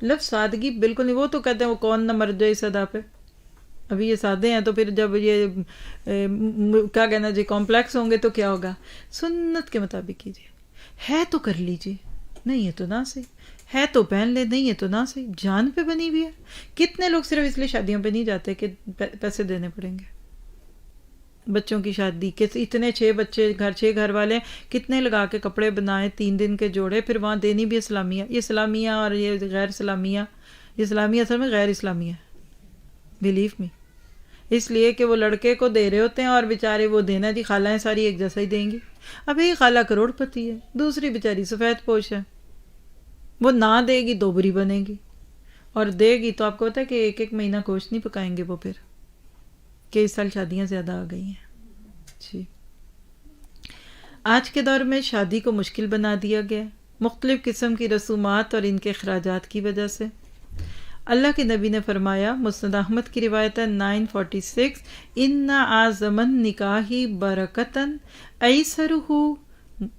لفظ سادگی بالکل نہیں. وہ تو کہتے ہیں وہ کون نہ مر جائے اس ادا پہ. ابھی یہ سادے ہیں تو پھر جب یہ کیا کہنا جی کمپلیکس ہوں گے تو کیا ہوگا؟ سنت کے مطابق کیجیے. ہے تو کر لیجیے، نہیں ہے تو نہ صحیح. ہے تو پہن لے، نہیں ہے تو نہ صحیح. جان پہ بنی ہوئی ہے. کتنے لوگ صرف اس لیے شادیوں پہ نہیں جاتے کہ پیسے دینے پڑیں گے. بچوں کی شادی کے اتنے 6 بچے 6 گھر والے کتنے لگا کے کپڑے بنائے 3 دن کے جوڑے، پھر وہاں دینی بھی اسلامیہ، یہ اسلامیہ اور یہ غیر اسلامیہ، یہ اسلامیہ اصل میں غیر اسلامیہ ہے، بلیو می، اس لیے کہ وہ لڑکے کو دے رہے ہوتے ہیں اور بیچارے وہ دینا جی خالائیں ساری ایک جیسا ہی دیں گی. اب یہ خالہ کروڑ پتی ہے، دوسری بیچاری سفید پوش ہے، وہ نہ دے گی دوبری بنے گی، اور دے گی تو آپ کو پتا ہے کہ 1 مہینہ گوشت نہیں پکائیں گے وہ، پھر کہ اس سال شادیاں زیادہ آ گئی ہیں. جی آج کے دور میں شادی کو مشکل بنا دیا گیا مختلف قسم کی رسومات اور ان کے اخراجات کی وجہ سے. اللہ کے نبی نے فرمایا، مسند احمد کی روایت ہے 946، ان اعظمن نکاحی برکتن ایسرہ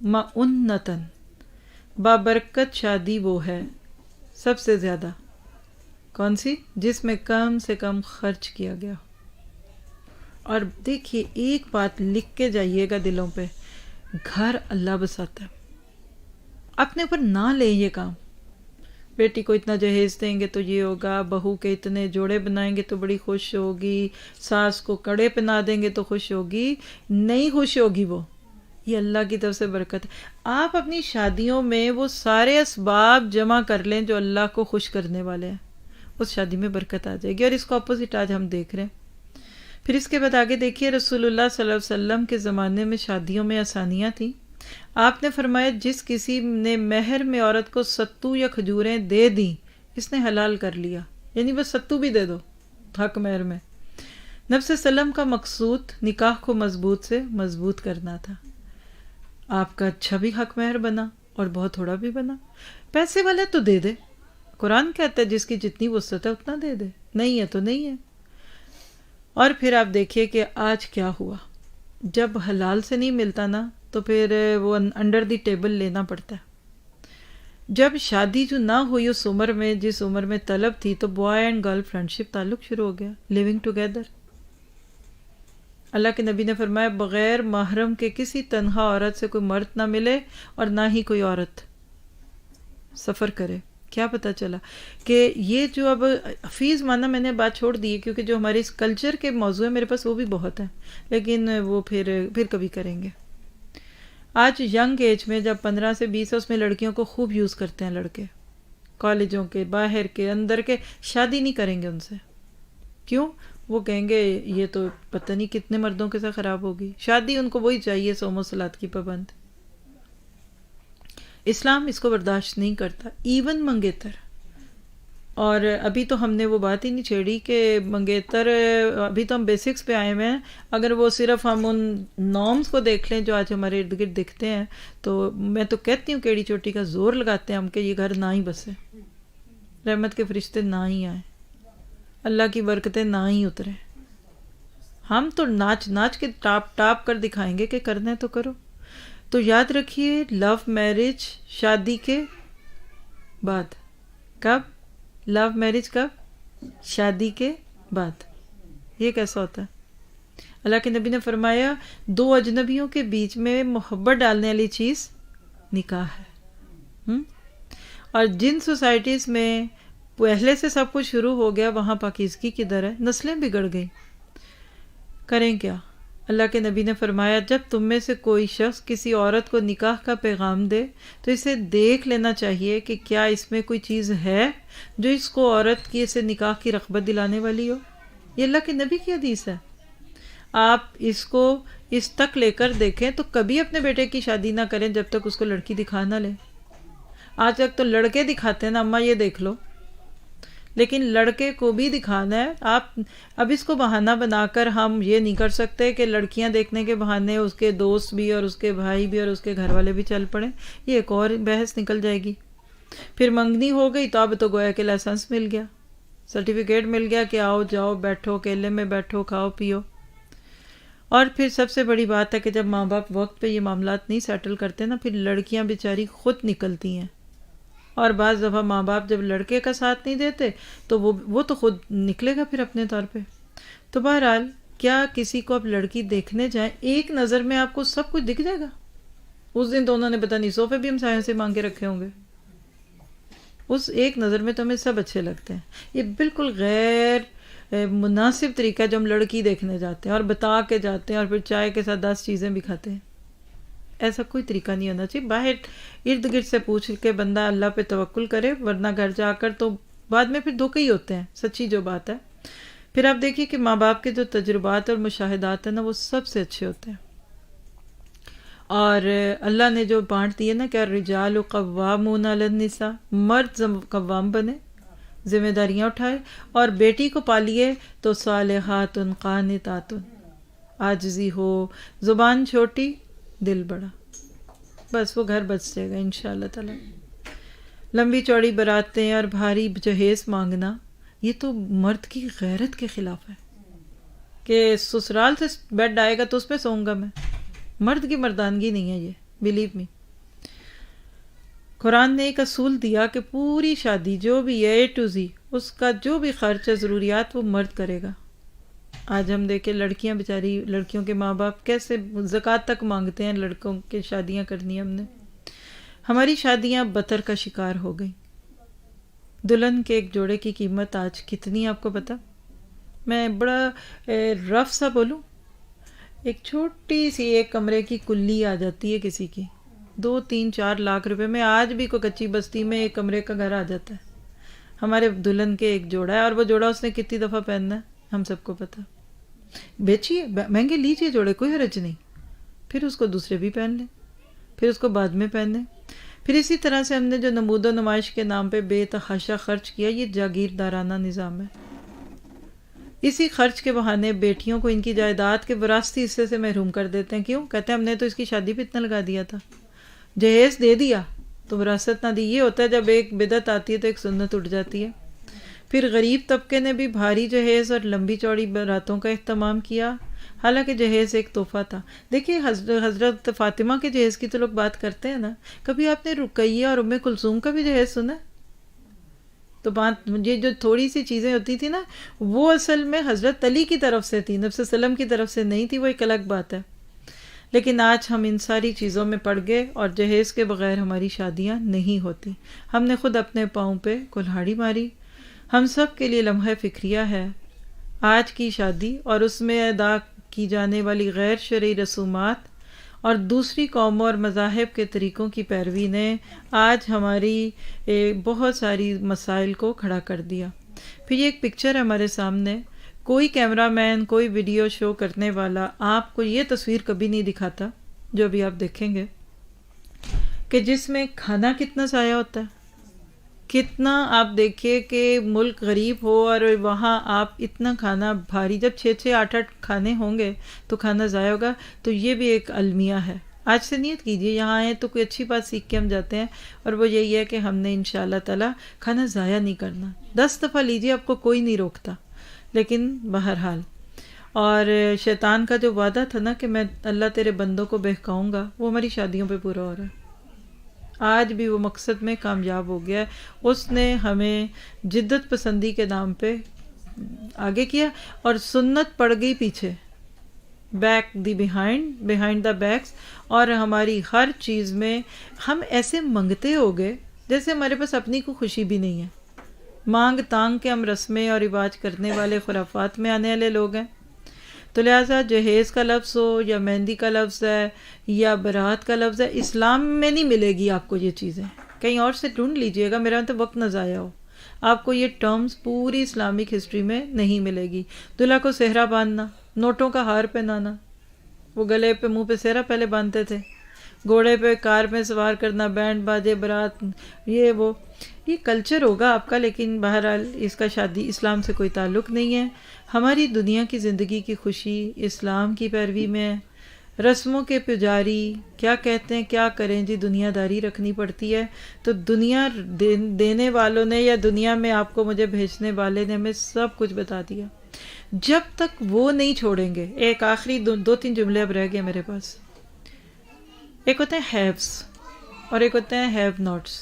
مؤنتن، بابرکت شادی وہ ہے سب سے زیادہ کون سی جس میں کم سے کم خرچ کیا گیا. اور دیکھیے ایک بات لکھ کے جائیے گا دلوں پہ، گھر اللہ بساتا ہے، اپنے اوپر نہ لیں یہ کام. بیٹی کو اتنا جہیز دیں گے تو یہ ہوگا، بہو کے اتنے جوڑے بنائیں گے تو بڑی خوش ہوگی، ساس کو کڑے پہنا دیں گے تو خوش ہوگی، نہیں خوش ہوگی وہ. یہ اللہ کی طرف سے برکت ہے. آپ اپنی شادیوں میں وہ سارے اسباب جمع کر لیں جو اللہ کو خوش کرنے والے ہیں، اس شادی میں برکت آ جائے گی. اور اس کو اپوزٹ آج ہم دیکھ رہے ہیں. پھر اس کے بعد آگے دیکھیے، رسول اللہ صلی اللہ علیہ وسلم کے زمانے میں شادیوں میں آسانیاں تھیں. آپ نے فرمایا جس کسی نے مہر میں عورت کو ستو یا کھجوریں دے دیں اس نے حلال کر لیا، یعنی بس ستو بھی دے دو حق مہر میں. نبی صلی اللہ علیہ وسلم کا مقصود نکاح کو مضبوط سے مضبوط کرنا تھا. آپ کا اچھا بھی حق مہر بنا اور بہت تھوڑا بھی بنا. پیسے والے تو دے دے، قرآن کہتا ہے جس کی جتنی وسعت ہے اتنا دے دے، نہیں ہے تو نہیں ہے. اور پھر آپ دیکھیے کہ آج کیا ہوا، جب حلال سے نہیں ملتا نا تو پھر وہ انڈر دی ٹیبل لینا پڑتا ہے. جب شادی جو نہ ہوئی اس عمر میں جس عمر میں طلب تھی تو بوائے اینڈ گرل فرینڈشپ تعلق شروع ہو گیا، لیونگ ٹوگیدر. اللہ کے نبی نے فرمایا بغیر محرم کے کسی تنہا عورت سے کوئی مرد نہ ملے اور نہ ہی کوئی عورت سفر کرے. کیا پتہ چلا کہ یہ جو اب حفیظ مانا میں نے بات چھوڑ دی ہے کیونکہ جو ہمارے اس کلچر کے موضوع ہے میرے پاس وہ بھی بہت ہیں، لیکن وہ پھر کبھی کریں گے. آج ینگ ایج میں جب 15 سے 20 ہے اس میں لڑکیوں کو خوب یوز کرتے ہیں لڑکے، کالجوں کے باہر کے اندر کے. شادی نہیں کریں گے ان سے، کیوں؟ وہ کہیں گے یہ تو پتہ نہیں کتنے مردوں کے ساتھ خراب ہوگی. شادی ان کو وہی چاہیے صوم و صلات کی پابند. اسلام اس کو برداشت نہیں کرتا، ایون منگیتر. اور ابھی تو ہم نے وہ بات ہی نہیں چھیڑی کہ منگیتر، ابھی تو ہم بیسکس پہ آئے ہوئے ہیں. اگر وہ صرف ہم ان نارمز کو دیکھ لیں جو آج ہمارے ارد گرد دکھتے ہیں تو میں تو کہتی ہوں کہ ایڑی چوٹی کا زور لگاتے ہیں ہم کہ یہ گھر نہ ہی بسے، رحمت کے فرشتے نہ ہی آئیں، اللہ کی برکتیں نہ ہی اترے. ہم تو ناچ ناچ کے ٹاپ کر دکھائیں گے کہ کرنا ہے تو کرو. تو یاد رکھیے لو میرج شادی کے بعد. کب لو میرج؟ کب؟ شادی کے بعد. یہ کیسا ہوتا ہے؟ اللہ کے نبی نے فرمایا 2 اجنبیوں کے بیچ میں محبت ڈالنے والی چیز نکاح ہے. اور جن سوسائٹیز میں پہلے سے سب کچھ شروع ہو گیا وہاں پاکیزگی کدھر ہے؟ نسلیں بگڑ گئی. کریں کیا؟ اللہ کے نبی نے فرمایا جب تم میں سے کوئی شخص کسی عورت کو نکاح کا پیغام دے تو اسے دیکھ لینا چاہیے کہ کیا اس میں کوئی چیز ہے جو اس کو عورت کی اسے نکاح کی رغبت دلانے والی ہو. یہ اللہ کے نبی کی حدیث ہے. آپ اس کو اس تک لے کر دیکھیں تو کبھی اپنے بیٹے کی شادی نہ کریں جب تک اس کو لڑکی دکھا نہ لیں. آج تک تو لڑکے دکھاتے ہیں نا، اماں یہ دیکھ لو، لیکن لڑکے کو بھی دکھانا ہے. آپ اب اس کو بہانہ بنا کر ہم یہ نہیں کر سکتے کہ لڑکیاں دیکھنے کے بہانے اس کے دوست بھی اور اس کے بھائی بھی اور اس کے گھر والے بھی چل پڑیں. یہ ایک اور بحث نکل جائے گی. پھر منگنی ہو گئی تو اب تو گویا کہ لائسنس مل گیا، سرٹیفکیٹ مل گیا کہ آؤ جاؤ بیٹھو اکیلے میں بیٹھو کھاؤ پیو. اور پھر سب سے بڑی بات ہے کہ جب ماں باپ وقت پہ یہ معاملات نہیں سیٹل کرتے نا، پھر لڑکیاں بیچاری خود نکلتی ہیں. اور بعض دفعہ ماں باپ جب لڑکے کا ساتھ نہیں دیتے تو وہ تو خود نکلے گا پھر اپنے طور پہ. تو بہرحال کیا کسی کو آپ لڑکی دیکھنے جائیں ایک نظر میں آپ کو سب کچھ دکھ جائے گا؟ اس دن تو انہوں نے پتہ نہیں صوفے بھی ہم سایوں سے مانگ کے رکھے ہوں گے. اس ایک نظر میں تو ہمیں سب اچھے لگتے ہیں. یہ بالکل غیر مناسب طریقہ جو ہم لڑکی دیکھنے جاتے ہیں اور بتا کے جاتے ہیں اور پھر چائے کے ساتھ 10 چیزیں بھی کھاتے ہیں. ایسا کوئی طریقہ نہیں ہونا چاہیے. باہر ارد گرد سے پوچھ کے بندہ اللہ پہ توکل کرے، ورنہ گھر جا کر تو بعد میں پھر دھوکے ہی ہوتے ہیں، سچی جو بات ہے. پھر آپ دیکھیے کہ ماں باپ کے جو تجربات اور مشاہدات ہیں نا، وہ سب سے اچھے ہوتے ہیں. اور اللہ نے جو بانٹ دیے نا کہ الرجال قوامون علی النساء، مرد قوام بنے، ذمہ داریاں اٹھائے، اور بیٹی کو پالیے تو صالحات قانتات، عاجزی ہو، زبان چھوٹی دل بڑا، بس وہ گھر بچ جائے گا انشاءاللہ تعالی. لمبی چوڑی براتیں اور بھاری جہیز مانگنا، یہ تو مرد کی غیرت کے خلاف ہے کہ سسرال سے بیڈ آئے گا تو اس پہ سوؤں گا میں. مرد کی مردانگی نہیں ہے یہ، بلیو می. قرآن نے ایک اصول دیا کہ پوری شادی جو بھی ہے اے ٹو زی، اس کا جو بھی خرچ ہے، ضروریات، وہ مرد کرے گا. آج ہم دیکھیں لڑکیاں بیچاری، لڑکیوں کے ماں باپ کیسے زکوٰۃ تک مانگتے ہیں لڑکوں کی شادیاں کرنی. ہم نے ہماری شادیاں بطر کا شکار ہو گئیں. دلہن کے ایک جوڑے کی قیمت آج کتنی آپ کو پتا؟ میں بڑا رف سا بولوں، ایک چھوٹی سی ایک کمرے کی کلی آ جاتی ہے کسی کی 2-3-4 لاکھ روپے میں. آج بھی کوئی کچی بستی میں ایک کمرے کا گھر آ جاتا ہے. ہمارے دلہن کے ایک جوڑا ہے، اور وہ جوڑا اس نے کتنی دفعہ پہننا ہے ہم سب کو پتا. بیچیے، مہنگے لیجیے جوڑے، کوئی حرج نہیں، پھر اس کو دوسرے بھی پہن لیں، پھر اس کو بعد میں پہن لیں. پھر اسی طرح سے ہم نے جو نمود و نمائش کے نام پہ بے تحاشا خرچ کیا، یہ جاگیردارانہ نظام ہے. اسی خرچ کے بہانے بیٹیوں کو ان کی جائیداد کے وراثتی حصے سے محروم کر دیتے ہیں. کیوں؟ کہتے ہیں ہم نے تو اس کی شادی پہ اتنا لگا دیا تھا، جہیز دے دیا تو وراثت نہ دی. یہ ہوتا ہے جب ایک بدعت آتی ہے تو ایک سنت اٹھ جاتی ہے. پھر غریب طبقے نے بھی بھاری جہیز اور لمبی چوڑی باراتوں کا اہتمام کیا، حالانکہ جہیز ایک تحفہ تھا. دیکھیے حضرت فاطمہ کے جہیز کی تو لوگ بات کرتے ہیں نا، کبھی آپ نے رقیہ اور ام کلثوم کا بھی جہیز سنا؟ تو بات یہ جو تھوڑی سی چیزیں ہوتی تھی نا، وہ اصل میں حضرت علی کی طرف سے تھی، نبی صلی اللہ علیہ وسلم کی طرف سے نہیں تھی. وہ ایک الگ بات ہے. لیکن آج ہم ان ساری چیزوں میں پڑ گئے اور جہیز کے بغیر ہماری شادیاں نہیں ہوتی. ہم نے خود اپنے پاؤں پہ کلہاڑی ماری. ہم سب کے لیے لمحہ فکریہ ہے آج کی شادی، اور اس میں ادا کی جانے والی غیر شرعی رسومات اور دوسری قوموں اور مذاہب کے طریقوں کی پیروی نے آج ہماری بہت ساری مسائل کو کھڑا کر دیا. پھر یہ ایک پکچر ہے ہمارے سامنے، کوئی کیمرہ مین، کوئی ویڈیو شو کرنے والا آپ کو یہ تصویر کبھی نہیں دکھاتا جو ابھی آپ دیکھیں گے، کہ جس میں کھانا کتنا ضائع ہوتا ہے. کتنا آپ دیکھیے کہ ملک غریب ہو اور وہاں آپ اتنا کھانا بھاری، جب 6-8 کھانے ہوں گے تو کھانا ضائع ہوگا. تو یہ بھی ایک المیہ ہے. آج سے نیت کیجئے، یہاں آئیں تو کوئی اچھی بات سیکھ کے ہم جاتے ہیں، اور وہ یہی ہے کہ ہم نے انشاءاللہ تعالی کھانا ضائع نہیں کرنا. 10 دفعہ لیجئے، آپ کو کوئی نہیں روکتا. لیکن بہرحال، اور شیطان کا جو وعدہ تھا نا کہ میں اللہ تیرے بندوں کو بہکاؤں گا، وہ ہماری شادیوں پہ پورا ہو رہا ہے. آج بھی وہ مقصد میں کامیاب ہو گیا ہے. اس نے ہمیں جدت پسندی کے نام پہ آگے کیا، اور سنت پڑ گئی پیچھے، back the behind the backs. اور ہماری ہر چیز میں ہم ایسے منگتے ہو گئے جیسے ہمارے پاس اپنی کو خوشی بھی نہیں ہے. مانگ تانگ کے ہم رسمیں اور رواج کرنے والے خرافات میں آنے والے لوگ ہیں. تو لہٰذا جہیز کا لفظ ہو یا مہندی کا لفظ ہے یا برات کا لفظ ہے، اسلام میں نہیں ملے گی آپ کو یہ چیزیں. کہیں اور سے ڈھونڈ لیجئے گا، میرا تو وقت نہ ضائع ہو. آپ کو یہ ٹرمز پوری اسلامک ہسٹری میں نہیں ملے گی. دلہا کو صحرا باندھنا، نوٹوں کا ہار پہنانا، وہ گلے پہ منہ پہ صحرا پہلے باندھتے تھے، گھوڑے پہ کار میں سوار کرنا، بینڈ باجے، برات، یہ کلچر ہوگا آپ کا. لیکن بہرحال اس کا شادی اسلام سے کوئی تعلق نہیں ہے. ہماری دنیا کی زندگی کی خوشی اسلام کی پیروی میں ہے. رسموں کے پجاری کیا کہتے ہیں، کیا کریں جی، دنیا داری رکھنی پڑتی ہے. تو دنیا دینے والوں نے یا دنیا میں آپ کو مجھے بھیجنے والے نے ہمیں سب کچھ بتا دیا. جب تک وہ نہیں چھوڑیں گے. ایک آخری 2-3 جملے اب رہ گئے میرے پاس. ایک ہوتے ہیں ہیوز اور ایک ہوتے ہیں ہیو ناٹس.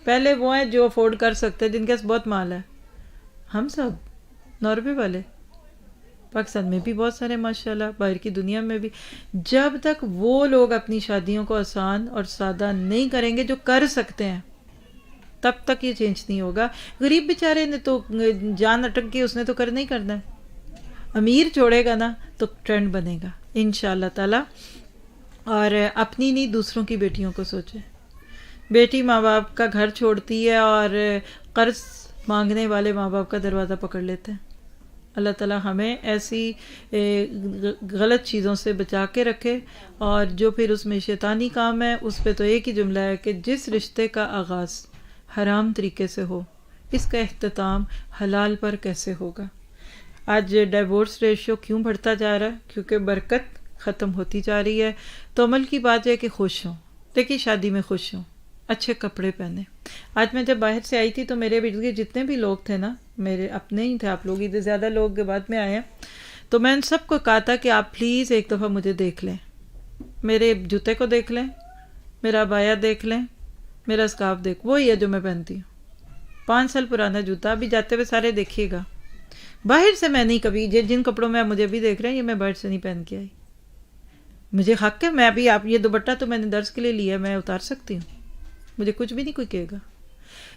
پہلے وہ ہیں جو افورڈ کر سکتے ہیں، جن کے پاس بہت مال ہے. ہم سب 9 روپے والے، پاکستان میں بھی بہت سارے ماشاءاللہ، باہر کی دنیا میں بھی. جب تک وہ لوگ اپنی شادیوں کو آسان اور سادہ نہیں کریں گے جو کر سکتے ہیں، تب تک یہ چینج نہیں ہوگا. غریب بیچارے نے تو جان اٹک کے اس نے تو کرنا ہی کرنا ہے. امیر چھوڑے گا نا تو ٹرینڈ بنے گا انشاءاللہ تعالی. اور اپنی نہیں دوسروں کی بیٹیوں کو سوچے. بیٹی ماں باپ کا گھر چھوڑتی ہے اور قرض مانگنے والے ماں باپ کا دروازہ پکڑ لیتے ہیں. اللہ تعالی ہمیں ایسی غلط چیزوں سے بچا کے رکھے. اور جو پھر اس میں شیطانی کام ہے اس پہ تو ایک ہی جملہ ہے کہ جس رشتے کا آغاز حرام طریقے سے ہو اس کا اختتام حلال پر کیسے ہوگا. آج ڈائیورس ریشیو کیوں بڑھتا جا رہا ہے؟ کیونکہ برکت ختم ہوتی جا رہی ہے. تو عمل کی بات ہے کہ خوش ہوں. دیکھیے شادی میں خوش ہوں, اچھے کپڑے پہنے. آج میں جب باہر سے آئی تھی تو میرے بیٹے کے جتنے بھی لوگ تھے نا, میرے اپنے ہی تھے, آپ لوگ ادھر زیادہ لوگ کے بعد میں آئے ہیں, تو میں ان سب کو کہا تھا کہ آپ پلیز ایک دفعہ مجھے دیکھ لیں, میرے جوتے کو دیکھ لیں, میرا عبایا دیکھ لیں, میرا اسکارف دیکھ, وہی ہے جو میں پہنتی ہوں. 5 سال پرانا جوتا, ابھی جاتے ہوئے سارے دیکھیے گا. باہر سے میں نہیں کبھی, جن کپڑوں میں آپ مجھے بھی دیکھ رہے ہیں یہ میں باہر سے نہیں پہن کے آئی. مجھے حق ہے, میں ابھی آپ یہ دوپٹہ تو میں نے درس کے لیے لیا ہے, میں اتار سکتی ہوں, مجھے کچھ بھی نہیں کوئی کہے گا.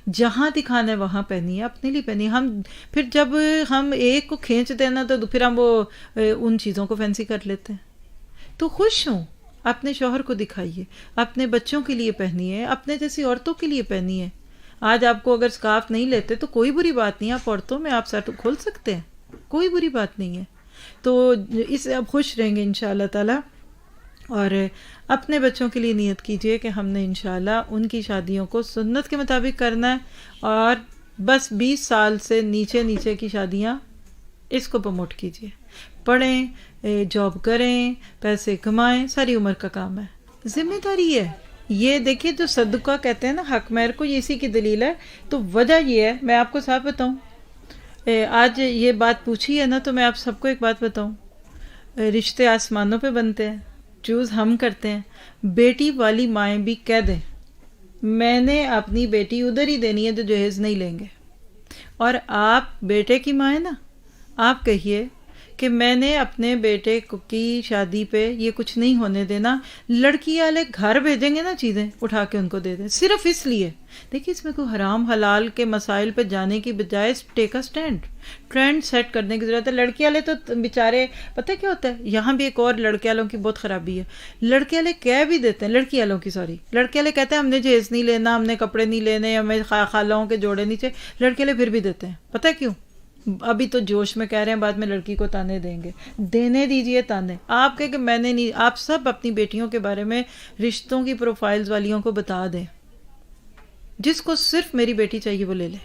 جہاں دکھانا ہے وہاں پہنی ہے, اپنے لیے پہنی ہے. ہم پھر جب ہم ایک کو کھینچ دینا تو پھر ہم وہ ان چیزوں کو فینسی کر لیتے ہیں. تو خوش ہوں, اپنے شوہر کو دکھائیے, اپنے بچوں کے لیے پہنیے, اپنے جیسی عورتوں کے لیے پہنیے. آج آپ کو اگر اسکارف نہیں لیتے تو کوئی بری بات نہیں, آپ عورتوں میں آپ سر کھول سکتے ہیں, کوئی بری بات نہیں ہے. تو اس سے آپ خوش رہیں گے انشاءاللہ تعالی. اور اپنے بچوں کے لیے نیت کیجئے کہ ہم نے انشاءاللہ ان کی شادیوں کو سنت کے مطابق کرنا ہے, اور بس 20 سال سے نیچے کی شادیاں اس کو پروموٹ کیجئے. پڑھیں, جاب کریں, پیسے کمائیں, ساری عمر کا کام ہے, ذمہ داری ہے. یہ دیکھیے جو صدقہ کہتے ہیں نا حق مہر کو, یہ اسی کی دلیل ہے. تو وجہ یہ ہے, میں آپ کو صاف بتاؤں, آج یہ بات پوچھی ہے نا تو میں آپ سب کو ایک بات بتاؤں, رشتے آسمانوں پہ بنتے ہیں, چوز ہم کرتے ہیں. بیٹی والی مائیں بھی کہہ دیں میں نے اپنی بیٹی ادھر ہی دینی ہے جو جہیز نہیں لیں گے. اور آپ بیٹے کی مائیں نا, آپ کہیے کہ میں نے اپنے بیٹے کی شادی پہ یہ کچھ نہیں ہونے دینا, لڑکی والے گھر بھیجیں گے نا چیزیں اٹھا کے ان کو دے دیں, صرف اس لیے. دیکھیے اس میں کوئی حرام حلال کے مسائل پہ جانے کی بجائے ٹیک اے اسٹینڈ, ٹرینڈ سیٹ کرنے کی ضرورت ہے. لڑکی والے تو بیچارے پتہ کیا ہوتا ہے, یہاں بھی ایک اور لڑکے والوں کی بہت خرابی ہے. لڑکے والے کہہ بھی دیتے ہیں, لڑکی والوں کی لڑکے والے کہتے ہیں ہم نے جہیز نہیں لینا, ہم نے کپڑے نہیں لینے, ہمیں خالوں کے جوڑے نہیں چاہیے. لڑکے والے پھر بھی دیتے ہیں, پتہ کیوں؟ ابھی تو جوش میں کہہ رہے ہیں بعد میں لڑکی کو تانے دیں گے. دینے دیجئے تانے. آپ کہے کہ میں نے نہیں, آپ سب اپنی بیٹیوں کے بارے میں رشتوں کی پروفائلز والیوں کو بتا دیں, جس کو صرف میری بیٹی چاہیے وہ لے لے.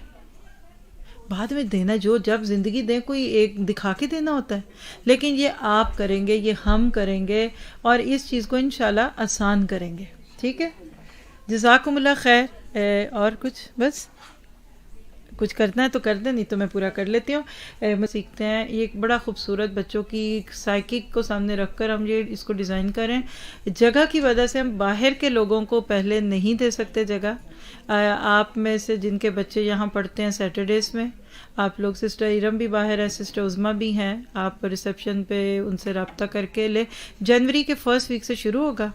بعد میں دینا جو جب زندگی دیں کوئی ایک دکھا کے دینا ہوتا ہے, لیکن یہ آپ کریں گے, یہ ہم کریں گے, اور اس چیز کو انشاءاللہ آسان کریں گے. ٹھیک ہے, جزاکم اللہ خیر. اور کچھ بس کچھ کرنا ہے تو کر دیں, نہیں تو میں پورا کر لیتی ہوں. سیکھتے ہیں, یہ ایک بڑا خوبصورت بچوں کی سائیکک کو سامنے رکھ کر ہم یہ اس کو ڈیزائن کریں. جگہ کی وجہ سے ہم باہر کے لوگوں کو پہلے نہیں دے سکتے جگہ. آپ میں سے جن کے بچے یہاں پڑھتے ہیں سیٹرڈیز میں, آپ لوگ, سسٹر ارم بھی باہر ہے, سسٹر عظمیٰ بھی ہیں, آپ ریسیپشن پہ ان سے رابطہ کر کے لے. جنوری کے فرسٹ ویک سے شروع ہوگا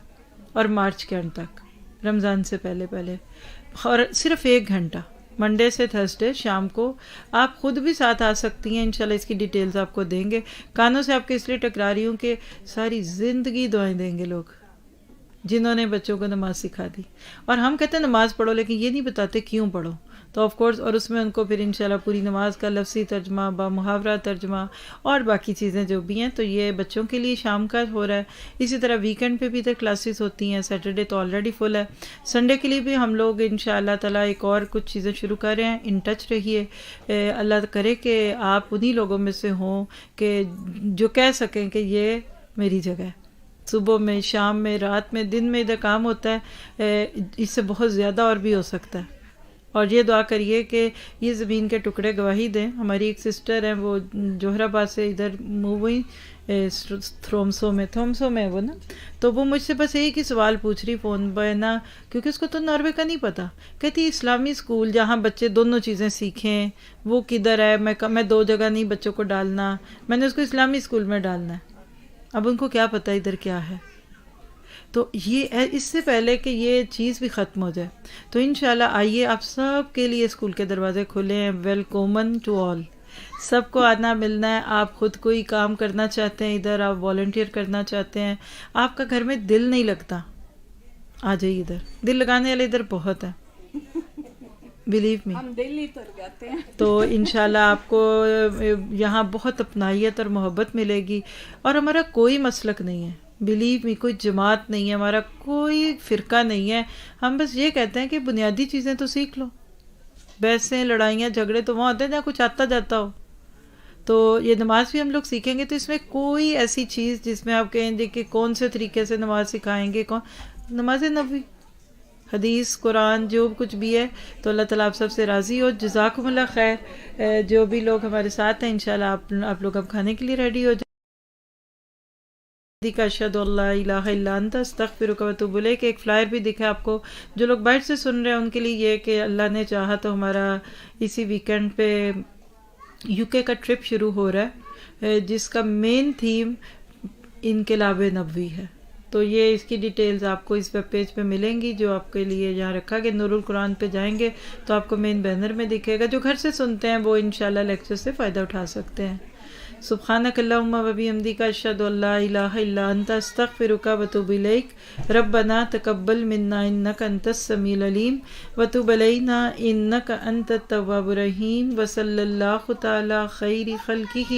اور مارچ کے اینڈ تک, رمضان سے پہلے, اور صرف 1 گھنٹہ منڈے سے تھرسڈے شام کو. آپ خود بھی ساتھ آ سکتی ہیں, انشاءاللہ اس کی ڈیٹیلز آپ کو دیں گے. کانوں سے آپ کے اس لیے ٹکرا رہی ہوں کہ ساری زندگی دعائیں دیں گے لوگ جنہوں نے بچوں کو نماز سکھا دی. اور ہم کہتے ہیں نماز پڑھو, لیکن یہ نہیں بتاتے کیوں پڑھو. تو آف کورس, اور اس میں ان کو پھر انشاءاللہ پوری نماز کا لفظی ترجمہ, با محاورہ ترجمہ اور باقی چیزیں جو بھی ہیں. تو یہ بچوں کے لیے شام کا ہو رہا ہے. اسی طرح ویکینڈ پہ بھی ادھر کلاسز ہوتی ہیں, سیٹرڈے تو آلریڈی فل ہے. سنڈے کے لیے بھی ہم لوگ انشاءاللہ تعالیٰ ایک اور کچھ چیزیں شروع کر رہے ہیں. ان ٹچ رہیے, اللہ کرے کہ آپ انہی لوگوں میں سے ہوں کہ جو کہہ سکیں کہ یہ میری جگہ ہے. صبح میں, شام میں, رات میں, دن میں ادھر کام ہوتا ہے, اس سے بہت زیادہ اور بھی ہو سکتا ہے. اور یہ دعا کریے کہ یہ زمین کے ٹکڑے گواہی دیں. ہماری ایک سسٹر ہیں, وہ جوہر آباد سے ادھر موو ہوئی, تھرومسو میں وہ نا, تو وہ مجھ سے بس ایک ہی سوال پوچھ رہی فون پہ نا, کیونکہ اس کو تو ناروے کا نہیں پتا. کہتی اسلامی اسکول جہاں بچے دونوں چیزیں سیکھیں وہ کدھر ہے. میں 2 جگہ نہیں بچوں کو ڈالنا, میں نے اس کو اسلامی اسکول میں ڈالنا ہے. اب ان کو کیا پتہ ادھر کیا ہے. تو یہ اس سے پہلے کہ یہ چیز بھی ختم ہو جائے، تو انشاءاللہ آئیے، آپ سب کے لیے اسکول کے دروازے کھلے ہیں، ویلکومن ٹو آل، سب کو آنا ملنا ہے. آپ خود کوئی کام کرنا چاہتے ہیں ادھر، آپ والنٹیئر کرنا چاہتے ہیں، آپ کا گھر میں دل نہیں لگتا، آ جائیے ادھر، دل لگانے والے ادھر بہت ہیں، بلیو می، ہم دل ہی تر جاتے ہیں. تو انشاءاللہ آپ کو یہاں بہت اپنائیت اور محبت ملے گی. اور ہمارا کوئی مسلک نہیں ہے، بلیو می، کوئی جماعت نہیں ہے، ہمارا کوئی فرقہ نہیں ہے. ہم بس یہ کہتے ہیں کہ بنیادی چیزیں تو سیکھ لو. بحثیں، لڑائیاں، جھگڑے تو وہاں ہوتے ہیں جہاں کچھ آتا جاتا ہو. تو یہ نماز بھی ہم لوگ سیکھیں گے، تو اس میں کوئی ایسی چیز جس میں آپ کہیں گے کہ کون سے طریقے سے نماز سکھائیں گے، نماز نبوی، حدیث، قرآن، جو کچھ بھی ہے. تو اللہ تعالیٰ آپ سب سے راضی ہو. جزاکم اللہ خیر. جو بھی لوگ ہمارے ساتھ ہیں انشاءاللہ آپ لوگ اب کھانے کے لیے ریڈی ہو جائیں. کا اشہد اللہ الہ الا انت استغفرک و اتوب الیک. ایک فلائر بھی دکھا آپ کو، جو لوگ باہر سے سن رہے ہیں ان کے لیے یہ کہ اللہ نے چاہا تو ہمارا اسی ویکنڈ پہ یو کے کا ٹرپ شروع ہو رہا ہے، جس کا مین تھیم انقلاب نبوی ہے. تو یہ اس کی ڈیٹیلز آپ کو اس ویب پیج پہ ملیں گی جو آپ کے لیے یہاں رکھا گیا. نور القرآن پہ جائیں گے تو آپ کو مین بینر میں دکھے گا. جو گھر سے سنتے ہیں وہ انشاءاللہ لیکچر سے فائدہ اٹھا سکتے ہیں. سبحانک اللہم و بحمدک اشہد ان لا الہ الا انت استغفرک و اتوب الیک. ربنا تقبل منا انک انت السمیع العلیم وتب علینا انک انت التواب الرحیم. وصلی اللہ تعالی خیر خلقہ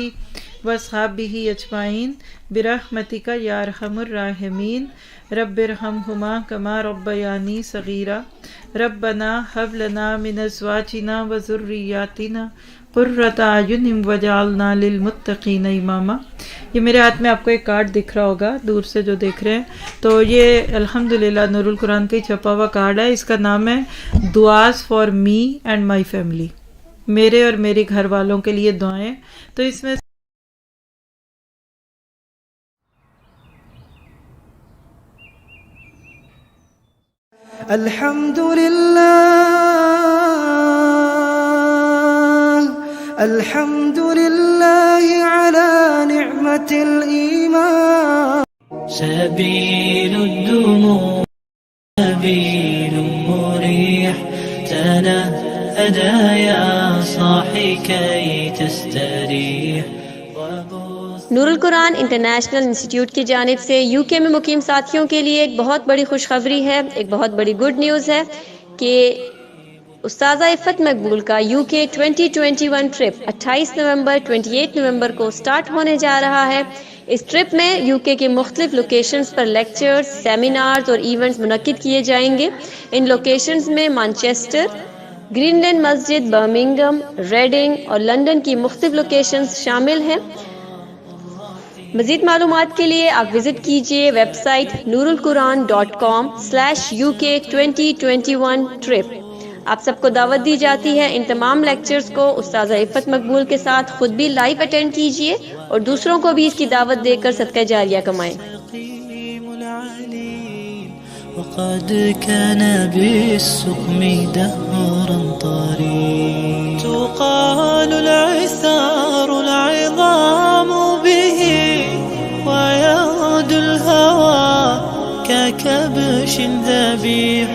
واصحابہ اجمعین برحمتک یا ارحم الراحمین. رب ارحمہما کما ربیانی صغیرا. ربنا ہب لنا من ازواجنا و ذریاتنا قرۃ اعین وجعلنا للمتقین اماما. یہ میرے ہاتھ میں آپ کو ایک کارڈ دکھ رہا ہوگا دور سے جو دیکھ رہے ہیں، تو یہ الحمدللہ نور القرآن کا ہی چھپا ہوا کارڈ ہے. اس کا نام ہے دعاز for me and my family, میرے اور میرے گھر والوں کے لیے دعائیں. تو اس میں الحمد للہ الحمد للہ علی نعمت الایمان. سبیل الدموع سبیل مریح تنهدى يا صاحي كي تستريح. نور القرآن انٹرنیشنل انسٹیٹیوٹ کی جانب سے یو کے میں مقیم ساتھیوں کے لیے ایک بہت بڑی خوشخبری ہے، ایک بہت بڑی گڈ نیوز ہے کہ استاذہ عفت مقبول کا یو کے 2021 ٹرپ 28 نومبر 28 نومبر کو سٹارٹ ہونے جا رہا ہے. اس ٹرپ میں یو کے مختلف لوکیشنز پر لیکچرز، سیمینارز اور ایونٹس منعقد کیے جائیں گے. ان لوکیشنز میں مانچسٹر، گرین لین مسجد، برمنگھم، ریڈنگ اور لندن کی مختلف لوکیشنز شامل ہیں. مزید معلومات کے لیے آپ وزٹ کیجیے ویب سائٹ nurulquran.com/UK2021 ٹرپ. آپ سب کو دعوت دی جاتی ہے. ان تمام لیکچرز کو استاذہ عفت مقبول کے ساتھ خود بھی لائیو اٹینڈ کیجیے اور دوسروں کو بھی اس کی دعوت دے کر صدقہ جاریہ کمائیں. وقد كان بالسقم دهرا طريق تقال العثار العظام به ويغدو الهوى ككبش ذبيح.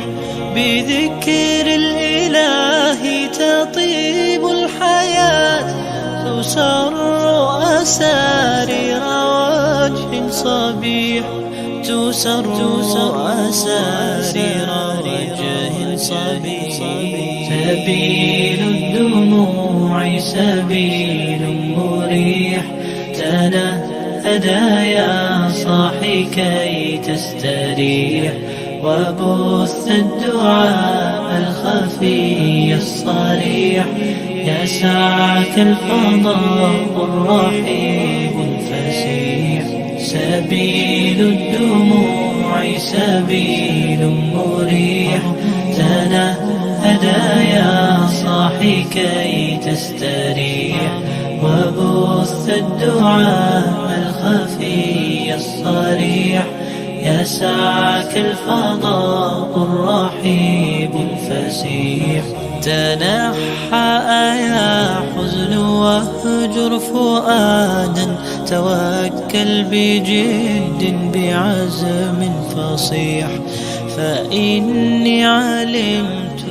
بذكر الإله تطيب الحياة تسر أسارير وجه صبيح تسر أسارير وجه صبيح. سبيل الدموع سبيل مريح تنهدى يا صاحي كي تستريح. وبث الدعاء الخفي الصريح يسعك الفضاء الرحيب الفسيح. سبيل الدموع سبيل مريح تنهدى يا صاحي كي تستريح. وبث الدعاء الخفي الصريح يسعك الفضاء الرحيب الفسيح. تنحى يا حزن واهجر فؤادا توكل بجد بعزم فصيح، فإني علمت